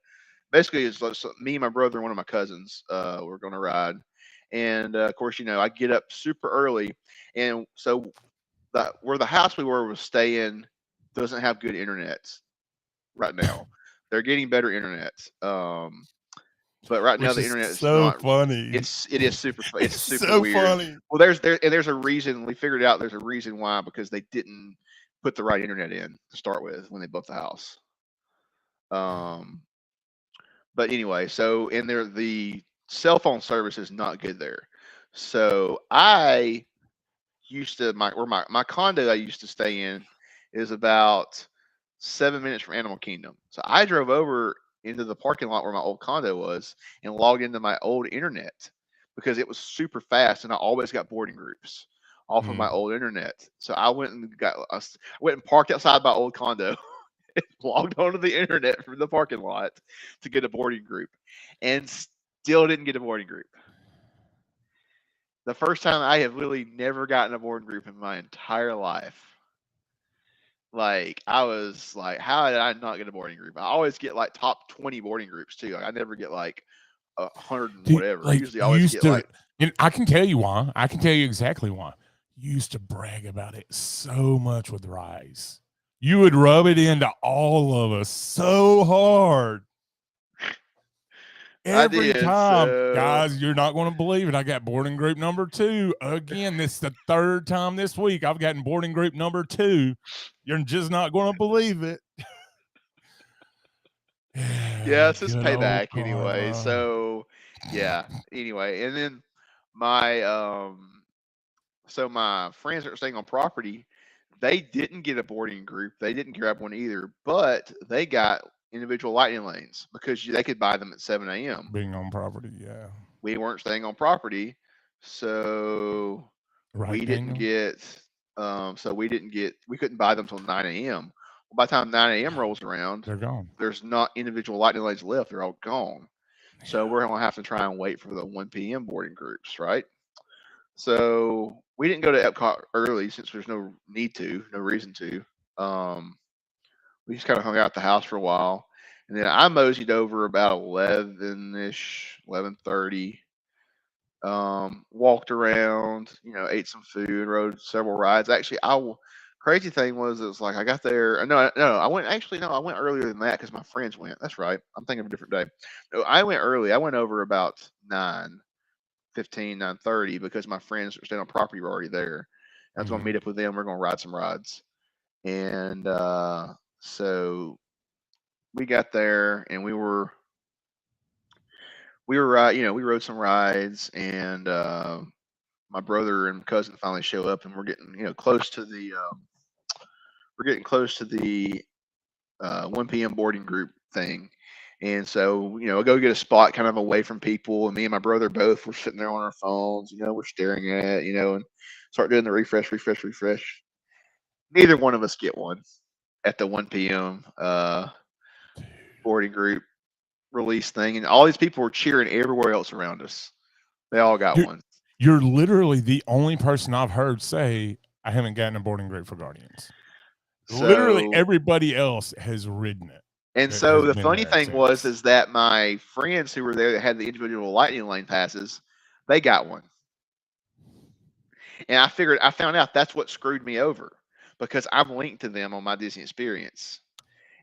Basically, it's like me, my brother, and one of my cousins. We're going to ride, and of course, I get up super early, and so where the house we were was staying doesn't have good internet right now. They're getting better internet. But right now the internet is so not funny. It is super. It's super so weird. Funny. Well, there's a reason. We figured out there's a reason why, because they didn't put the right internet in to start with when they built the house. But anyway, so in there the cell phone service is not good there. So I used to my condo I used to stay in is about 7 minutes from Animal Kingdom. So I drove over into the parking lot where my old condo was and logged into my old internet because it was super fast and I always got boarding groups off of my old internet. So I went and parked outside my old condo and logged onto the internet from the parking lot to get a boarding group and still didn't get a boarding group. The first time I have literally never gotten a boarding group in my entire life. Like I was like, how did I not get a boarding group? I always get like top 20 boarding groups too. Like, I never get like 100 and Dude, whatever. I like usually you always used get to, like and I can tell you why. I can tell you exactly why. You used to brag about it so much with Rise. You would rub it into all of us so hard. I Every did. time, So guys, you're not going to believe it. I got boarding group number 2 again. This is the third time this week I've gotten boarding group number 2. You're just not going to believe it. yeah, it's just Good old payback anyway. karma. So yeah. Anyway, and then my so my friends that are staying on property, they didn't get a boarding group. They didn't grab one either, but they got individual lightning lanes because they could buy them at 7 a.m. Being on property, yeah. We weren't staying on property, so Right, we didn't Daniel? get we couldn't buy them till 9 a.m. Well, by the time 9 a.m. rolls around, They're gone. there's not individual lightning lanes left. They're all gone. So Yeah. we're gonna have to try and wait for the 1 p.m. boarding groups, right? So we didn't go to Epcot early since there's no need to, no reason to. We just kind of hung out at the house for a while, and then I moseyed over about 11ish, 11:30. Walked around, ate some food, rode several rides. Actually, crazy thing was it was like I got there. No, I went. Actually, no, I went earlier than that because my friends went. That's right. I'm thinking of a different day. No, I went early. I went over about 9:15, 9:30 because my friends that staying on property were already there. I was going to Mhm. meet up with them. We're going to ride some rides, and so we got there and we were we rode some rides and my brother and cousin finally show up and we're getting close to the 1 p.m. boarding group thing. And so, I go get a spot kind of away from people. And me and my brother both were sitting there on our phones, we're staring at, and start doing the refresh, refresh, refresh. Neither one of us get one at the 1 p.m. Boarding group release thing. And all these people were cheering everywhere else around us. They all got Dude, one. you're literally the only person I've heard say I haven't gotten a boarding group for Guardians. Literally So, everybody else has ridden it. and That so has the been funny there thing was, since. is that my friends who were there that had the individual lightning lane passes, they got one. And I found out that's what screwed me over because I'm linked to them on my Disney experience.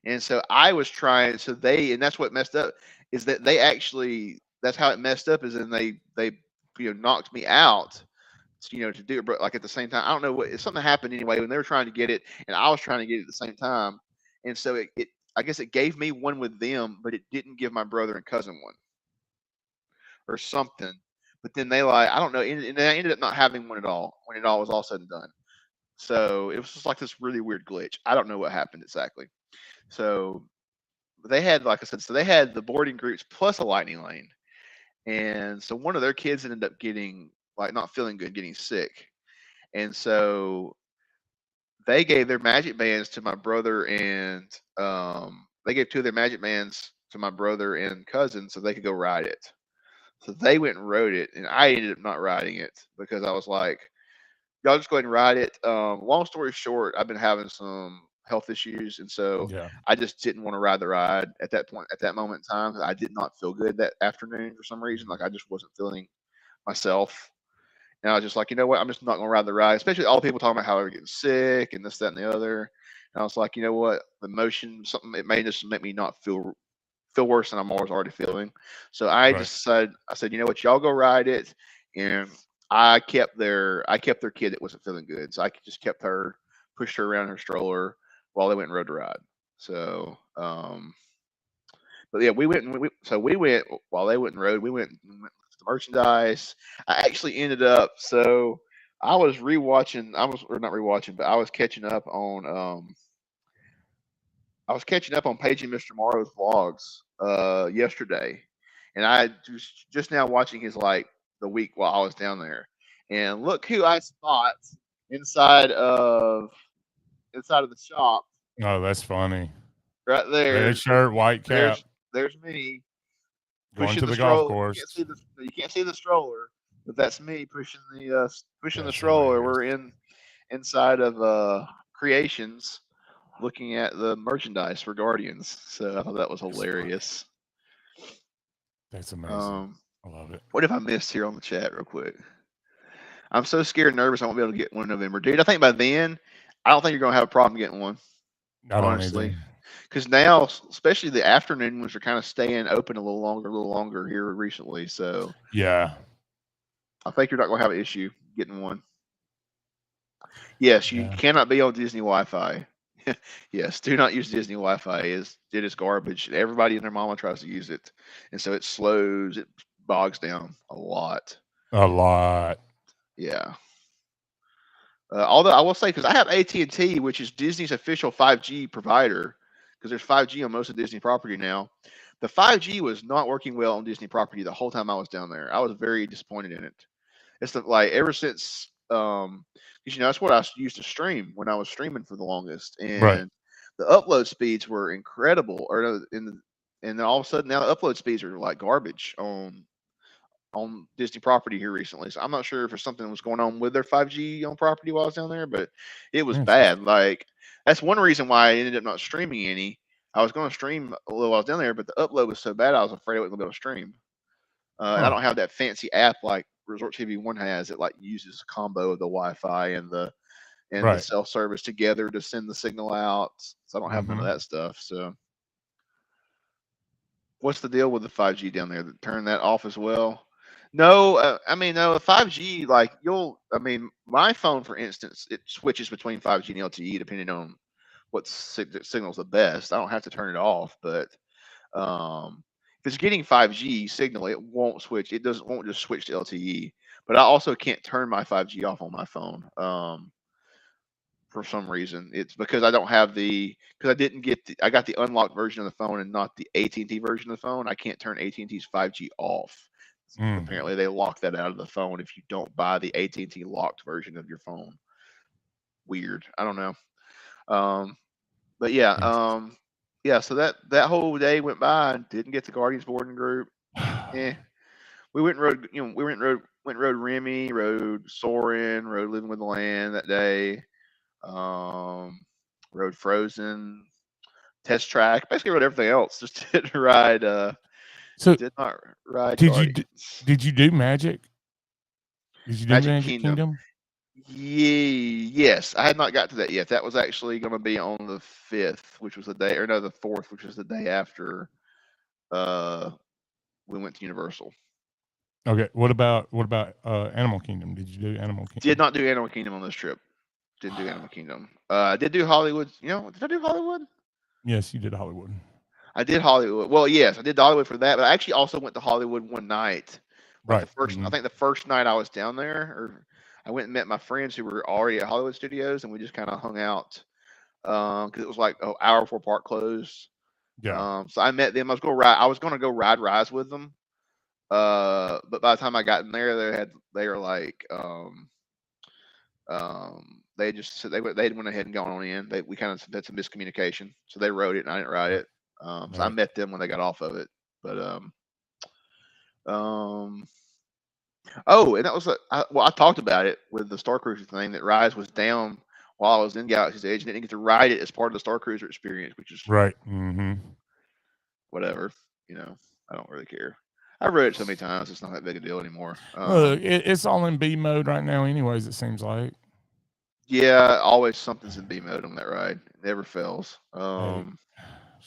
And so I was trying, and that's what messed up is that that's how it messed up is then they knocked me out, to do it, but like at the same time, I don't know something happened anyway when they were trying to get it and I was trying to get it at the same time. And so I guess it gave me one with them, but it didn't give my brother and cousin one or something. But then I don't know, and I ended up not having one at all when it all was all said and done. So it was just like this really weird glitch. I don't know what happened exactly. So they had, like I said, so they had the boarding groups plus a lightning lane. And so one of their kids ended up getting like not feeling good, getting sick. And so they gave their magic bands to my brother and they gave 2 of their magic bands to my brother and cousin so they could go ride it. So they went and rode it, and I ended up not riding it because I was like, "Y'all just go ahead and ride it." Long story short, I've been having some health issues, and so Yeah. I just didn't want to ride the ride at that point. At that moment in time, I did not feel good that afternoon for some reason. Like I just wasn't feeling myself. And I was just like, you know what? I'm just not going to ride the ride, especially all the people talking about how they're getting sick and this, that, and the other. And I was like, you know what? The motion, something, it may just make me not feel worse than I'm already feeling. So I Right. just decided, I said, you know what? Y'all go ride it. And I kept their kid that wasn't feeling good. So I just kept her, pushed her around her stroller while they went and rode the ride. So, But yeah, we went while they went and rode. We went to the merchandise. I actually ended up I was rewatching. Or not rewatching, but I was catching up on Paging Mr. Morrow's vlogs yesterday, and I just now watching his like the week while I was down there, and look who I spot inside of the shop Oh, that's funny. right there. Red shirt, white cap, There's me going pushing to the the golf stroller. course. You can't see the stroller, but that's me pushing the That's stroller. hilarious. We're inside of Creations, looking at the merchandise for Guardians. So I thought that was hilarious. That's amazing. I love it. What if I missed here on the chat real quick? I'm so scared and nervous I won't be able to get one in November. Dude, I think by then, I don't think you're going to have a problem getting one. I don't honestly. either. Because now, especially the afternoon ones are kind of staying open a little longer here recently. So Yeah. I think you're not going to have an issue getting one. Yes, you cannot be on Disney Wi-Fi. Yes, do not use Disney Wi-Fi. It is garbage. Everybody and their mama tries to use it, and so it bogs down a lot. A lot. Yeah. Although I will say, because I have AT&T, which is Disney's official 5G provider, because there's 5G on most of Disney property now. The 5G was not working well on Disney property the whole time I was down there. I was very disappointed in it. It's like ever since, because that's what I used to stream when I was streaming for the longest, and Right. the upload speeds were incredible. And then all of a sudden now the upload speeds are like garbage on Disney property here recently. So I'm not sure if something was going on with their 5G on property while I was down there, but it was bad. Like that's one reason why I ended up not streaming any. I was going to stream a little while I was down there, but the upload was so bad I was afraid I wasn't going to be able to stream. And I don't have that fancy app like Resort TV One has. It like uses a combo of the Wi-Fi and the cell service together to send the signal out. So I don't have none of that stuff. So what's the deal with the 5G down there? Turn that off as well? No, no, the 5G, like my phone, for instance, it switches between 5G and LTE depending on what signal's the best. I don't have to turn it off, but if it's getting 5G signal, it won't switch. It won't just switch to LTE. But I also can't turn my 5G off on my phone for some reason. It's because I don't have because I didn't get I got the unlocked version of the phone and not the AT&T version of the phone. I can't turn AT&T's 5G off. Apparently they lock that out of the phone if you don't buy the AT&T locked version of your phone. Weird. I don't know. But yeah, so that whole day went by and didn't get the Guardians boarding group. We went and rode, went and rode Remy, rode Soarin', rode Living with the Land that day. Rode Frozen, Test Track, basically rode everything else. Just didn't ride did not ride. Did you do Magic? Did you do Magic Kingdom? Yes, I had not got to that yet. That was actually going to be on the 5th, which was the 4th, which was the day after we went to Universal. Okay, what about Animal Kingdom? Did you do Animal Kingdom? Did not do Animal Kingdom on this trip. Didn't do Animal Kingdom. I did do Hollywood. Did I do Hollywood? Yes, you did Hollywood. I did Hollywood. Well, yes, I did Hollywood for that, but I actually also went to Hollywood one night. Like I think the first night I was down there, or I went and met my friends who were already at Hollywood Studios, and we just kind of hung out because it was like an hour before park closed. Yeah. So I met them. I was going to go ride rides with them. But by the time I got in there, they were like, they just said they went ahead and gone on in. We kind of had some miscommunication, so they rode it and I didn't ride it. So I met them when they got off of it. But oh, and that was I talked about it with the Starcruiser thing, that Rise was down while I was in Galaxy's Edge and didn't get to ride it as part of the Starcruiser experience, which is right. Whatever, I don't really care. I rode it so many times; it's not that big a deal anymore. Look, it's all in B mode right now, anyways. It seems like. Yeah, always something's in B mode on that ride. It never fails. Hey,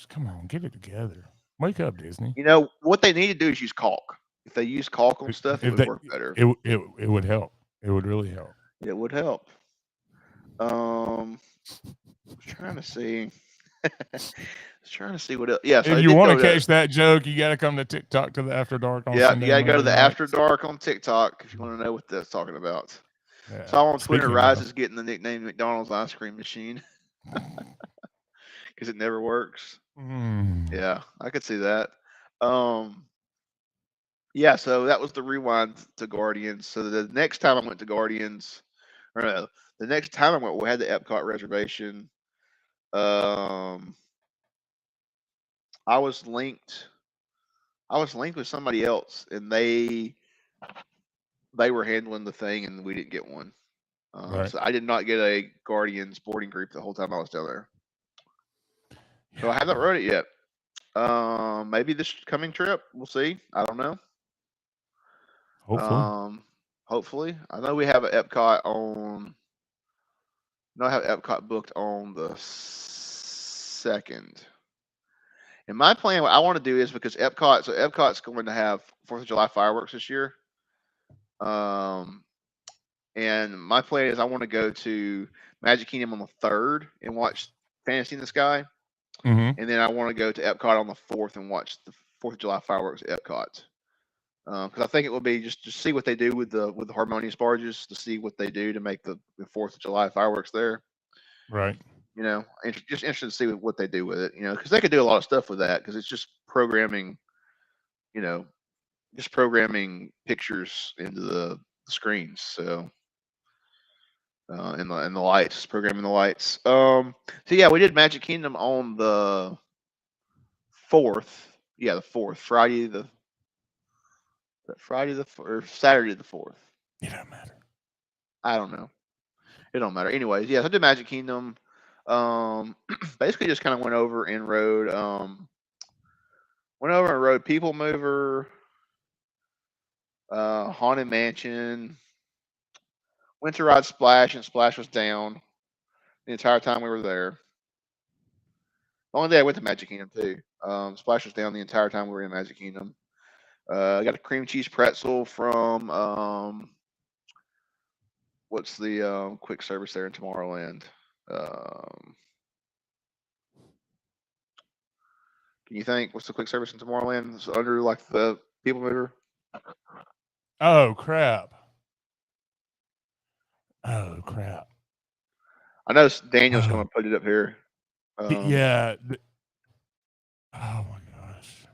come on, get it together. Wake up, Disney. What they need to do is use caulk. If they use caulk on stuff, it would work better. It would help. It would really help. It would help. I was trying to see. Just trying to see what else. Yeah, so If I you did want go to to. catch that joke, you got to come to TikTok to the After Dark on Yeah, you Sunday gotta go to Monday the After nights. Dark on TikTok if you want to know what that's talking about. Yeah. So on Twitter, Speaking Rise of, is getting the nickname McDonald's ice cream machine because it never works. Yeah, I could see that. Um, yeah, so that was the rewind to Guardians. So the next time I went to Guardians, or no, the next time I went, we had the Epcot reservation. Um, I was linked. I was linked with somebody else, and they were handling the thing, and we didn't get one. right? So I did not get a Guardians boarding group the whole time I was down there. So I haven't rode it yet. Maybe this coming trip, we'll see. I don't know. Hopefully, Hopefully, I know we have an Epcot on. No, I have Epcot booked on the 2nd. And my plan, what I want to do is because Epcot's going to have 4th of July fireworks this year. And my plan is I want to go to Magic Kingdom on the 3rd and watch Fantasy in the Sky. mm-hmm. And then I want to go to Epcot on the 4th and watch the 4th of July fireworks at Epcot. Because I think it will be just to see what they do with the harmonious barges, to see what they do to make the 4th of July fireworks there. Right. You know, just interested to see what they do with it. You know, because they could do a lot of stuff with that. Because it's just programming. You know, just programming pictures into the screens. So. And the lights, programming the lights. So yeah, we did Magic Kingdom on the 4th. Yeah, the 4th, Friday the or Saturday the 4th. It don't matter. I don't know. It don't matter. Anyways, yeah, so I did Magic Kingdom. Basically just kind of went over and rode. People Mover, Haunted Mansion. Went to ride Splash, and Splash was down the entire time we were there. The only day I went to Magic Kingdom too. Splash was down the entire time we were in Magic Kingdom. I got a cream cheese pretzel from what's the quick service there in Tomorrowland? Can you think what's the quick service in Tomorrowland? It's under like the People Mover. Oh crap! Oh crap! I know Daniel's going to put it up here. Yeah. Oh my gosh.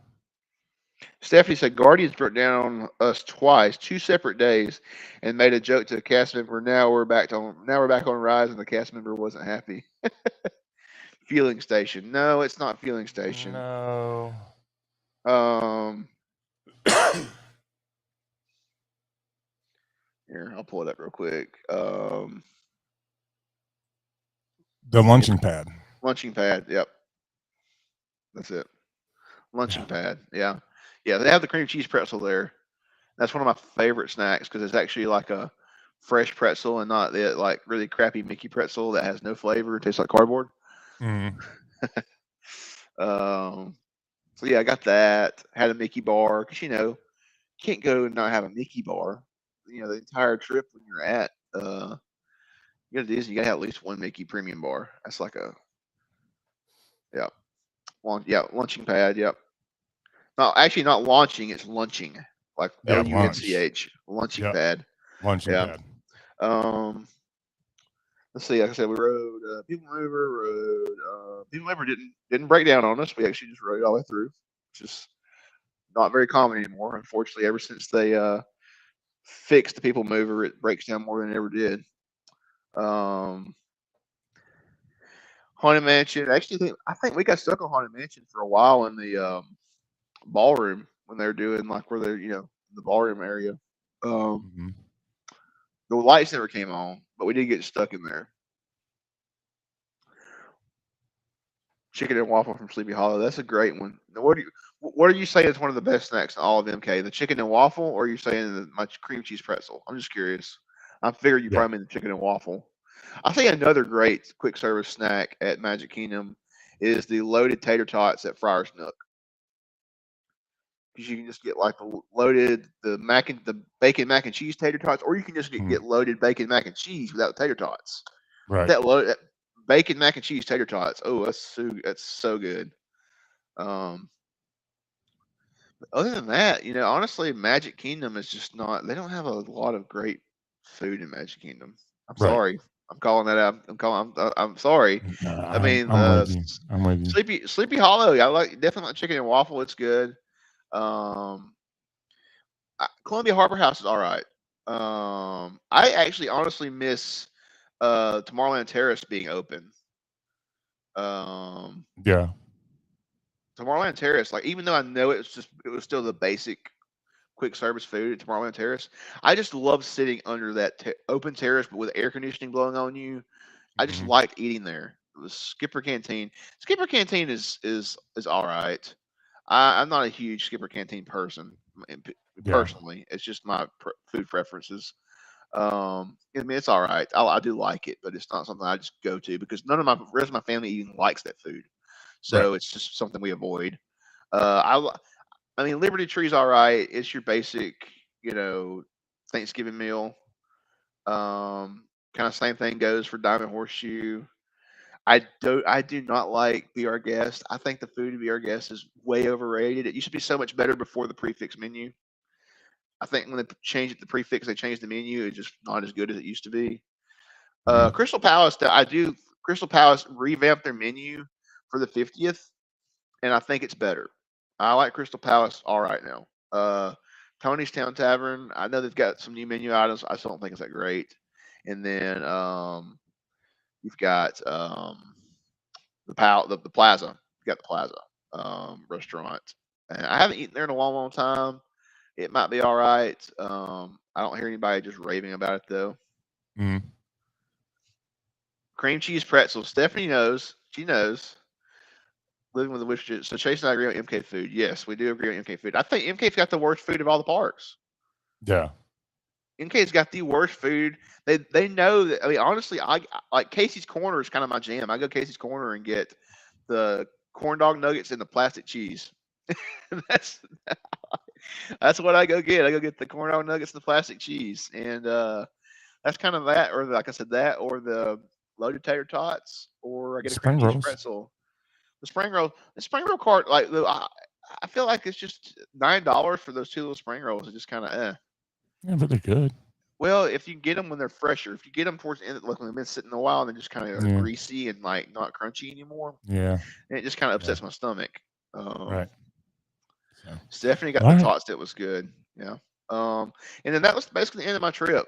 Stephanie said Guardians broke down on us twice, 2 separate days, and made a joke to a cast member. Now we're back on Rise, and the cast member wasn't happy. Fueling station. No, it's not fueling station. No. Here, I'll pull it up real quick. The lunching pad. Lunching pad. Yep. That's it. Lunching pad. Yeah. Yeah. They have the cream cheese pretzel there. That's one of my favorite snacks because it's actually like a fresh pretzel and not the like really crappy Mickey pretzel that has no flavor. It tastes like cardboard. Mm. So yeah, I got that. Had a Mickey bar because can't go and not have a Mickey bar. You know, the entire trip when you're at you go to Disney, you gotta have at least one Mickey premium bar. That's like a lunching pad. Yep. No, actually not launching. It's lunching, like LUNCH. Lunching pad. Lunching pad. Let's see. Like I said, we rode People Mover. People Mover didn't break down on us. We actually just rode all the way through. It's just not very common anymore. Unfortunately, ever since they fixed the People Mover, it breaks down more than it ever did. Haunted Mansion. Actually, I think we got stuck on Haunted Mansion for a while in the ballroom when they were doing like where they're the ballroom area. The lights never came on, but we did get stuck in there. Chicken and waffle from Sleepy Hollow. That's a great one. What are you saying is one of the best snacks in all of MK? The chicken and waffle, or are you saying my cream cheese pretzel? I'm just curious. I figured you probably mean the chicken and waffle. I think another great quick service snack at Magic Kingdom is the loaded tater tots at Friar's Nook. Because you can just get like the bacon mac and cheese tater tots, or you can just get loaded bacon mac and cheese without the tater tots. Right. The bacon mac and cheese tater tots. Oh, that's so good. Um, but other than that, honestly, Magic Kingdom is just not. They don't have a lot of great food in Magic Kingdom. I'm Right. sorry. I'm calling that out. I'm sorry. No, I mean, I'm with you. I'm with you. Sleepy Hollow. I definitely like chicken and waffle. It's good. Um, Columbia Harbor House is all right. I actually honestly miss Tomorrowland Terrace being open. Um, Yeah. Tomorrowland Terrace, like even though I know it was still the basic quick service food at Tomorrowland Terrace, I just love sitting under that open terrace, but with air conditioning blowing on you. I just Mhm. liked eating there. It was Skipper Canteen. Skipper Canteen is all right. I'm not a huge Skipper Canteen person Yeah. personally. It's just my food preferences. I mean, it's all right. I do like it, but it's not something I just go to because none of my rest of my family even likes that food. Right. So it's just something we avoid. I mean, Liberty Tree's all right. It's your basic, Thanksgiving meal. Kind of same thing goes for Diamond Horseshoe. I do not like Be Our Guest. I think the food at Be Our Guest is way overrated. It used to be so much better before the prefix menu. I think when they changed it to prefix, they changed the menu. It's just not as good as it used to be. Mhm. Crystal Palace, Crystal Palace revamped their menu for the 50th, and I think it's better. I like Crystal Palace all right now. Tony's Town Tavern, I know they've got some new menu items. I still don't think it's that great. And then you've got the Plaza. You got the Plaza restaurant, and I haven't eaten there in a long, long time. It might be all right. I don't hear anybody just raving about it though. Mhm. Cream cheese pretzels. Stephanie knows. She knows. Living with the wish. So Chase and I agree on MK food. Yes, we do agree on MK food. I think MK's got the worst food of all the parks. Yeah. MK's got the worst food. They know that. I mean, honestly, I like Casey's Corner is kind of my jam. I go Casey's Corner and get the corn dog nuggets and the plastic cheese. that's that's what I go get. I go get the corn dog nuggets and the plastic cheese, and that's kind of that, or like I said, that, or the loaded tater tots, or I get a cream Spring cheese rolls. pretzel. The spring roll cart, like I feel like it's just $9 for those two little spring rolls. It's just kind of Yeah, but they're good. Well, if you get them when they're fresher, if you get them towards the end, like when they've been sitting a while, and they're just kind of Yeah. greasy and like not crunchy anymore, Yeah. and it just kind of Yeah. upsets my stomach. Right. So, Stephanie got all the right. tots that was good. Yeah. And then that was basically the end of my trip.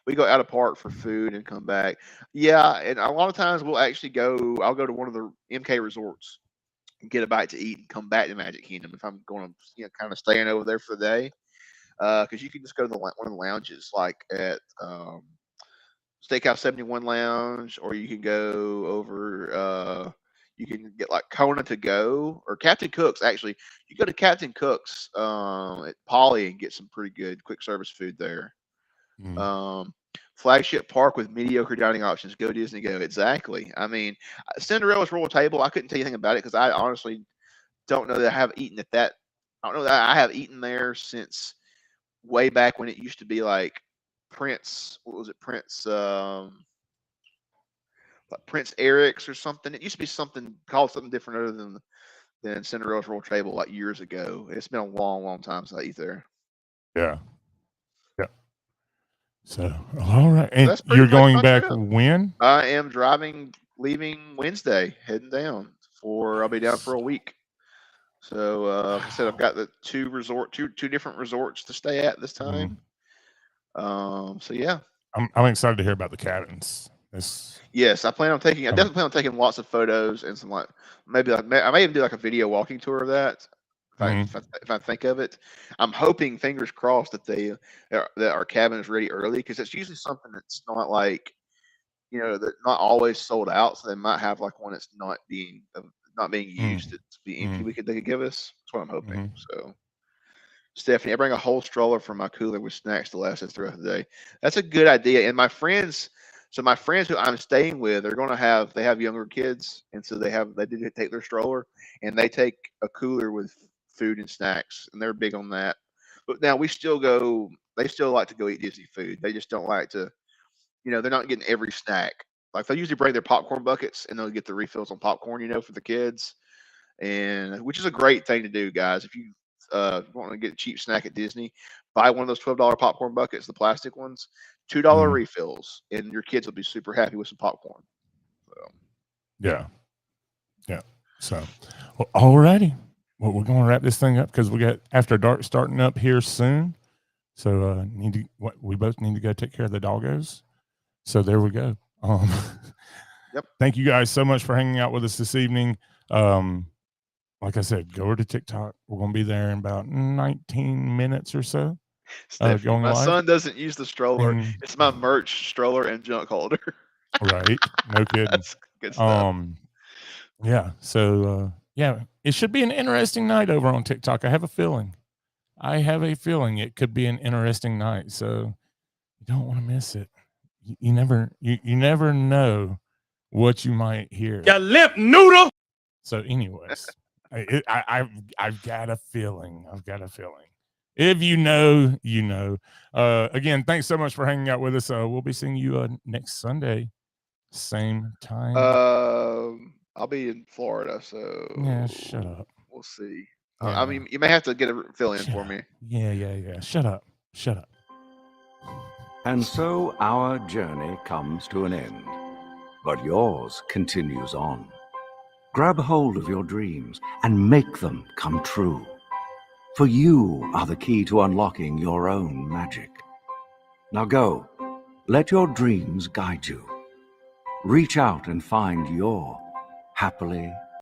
We go out of park for food and come back. Yeah, and a lot of times we'll actually go. I'll go to one of the MK resorts and get a bite to eat and come back to Magic Kingdom if I'm going to, kind of staying over there for the day. Because you can just go to one of the lounges, like at Steakhouse 71 Lounge, or you can go over. You can get like Kona to go or Captain Cook's. Actually, you go to Captain Cook's at Polly and get some pretty good quick service food there. Mm. Um, Flagship Park with mediocre dining options. Go Disney, go. Exactly. I mean, Cinderella's Royal Table. I couldn't tell you anything about it because I honestly don't know that I have eaten at that. I don't know that I have eaten there since way back when it used to be like Prince. What was it, Prince? Like Prince Eric's or something. It used to be something called something different other than Cinderella's Royal Table like years ago. It's been a long, long time since I eat there. Yeah. Yeah. So, all right. So And that's pretty you're much going my back trip. when? I am leaving Wednesday, heading down I'll be down for a week. So, like I said, I've got the two different resorts to stay at this Mhm. time. So yeah. I'm excited to hear about the cabins. Yes, I Um, definitely plan on taking lots of photos and some like maybe like I may even do like a video walking tour of that mhm. if I think of it. I'm hoping, fingers crossed, that our cabin is ready early because it's usually something that's not like that not always sold out. So they might have like one that's not being Mm, used. It's be empty. mm, They could give us. That's what I'm hoping. mhm. So Stephanie, I bring a whole stroller from my cooler with snacks to last us throughout the day. That's a good idea. And my friends who I'm staying with, they have younger kids, and so they do take their stroller, and they take a cooler with food and snacks, and they're big on that. But now we still go. They still like to go eat Disney food. They just don't like to. They're not getting every snack Like they'll usually bring their popcorn buckets and they'll get the refills on popcorn, for the kids, and which is a great thing to do, guys. If you want to get a cheap snack at Disney, buy one of those $12 popcorn buckets, the plastic ones, $2 refills, and your kids will be super happy with some popcorn. So. Yeah. So, well, alrighty. Well, we're going to wrap this thing up because we got After Dark starting up here soon. So we both need to go take care of the doggos. So there we go. Yep. Thank you guys so much for hanging out with us this evening. Like I said, go over to TikTok. We're going to be there in about 19 minutes or so. Stephanie, my live. son doesn't use the stroller. It's my merch stroller and junk holder. Right. No kidding. That's good stuff. Yeah. So it should be an interesting night over on TikTok. I have a feeling it could be an interesting night. So you don't want to miss it. You never know what you might hear. You limp noodle. So anyways, I've got a feeling. If you know, you know. Again, thanks so much for hanging out with us. We'll be seeing you next Sunday, same time. I'll be in Florida, so yeah, shut up. We'll see. Yeah. I mean, you may have to get a fill in for me. Yeah. Shut up. And so our journey comes to an end, but yours continues on. Grab hold of your dreams and make them come true. For you are the key to unlocking your own magic. Now go, let your dreams guide you. Reach out and find your happily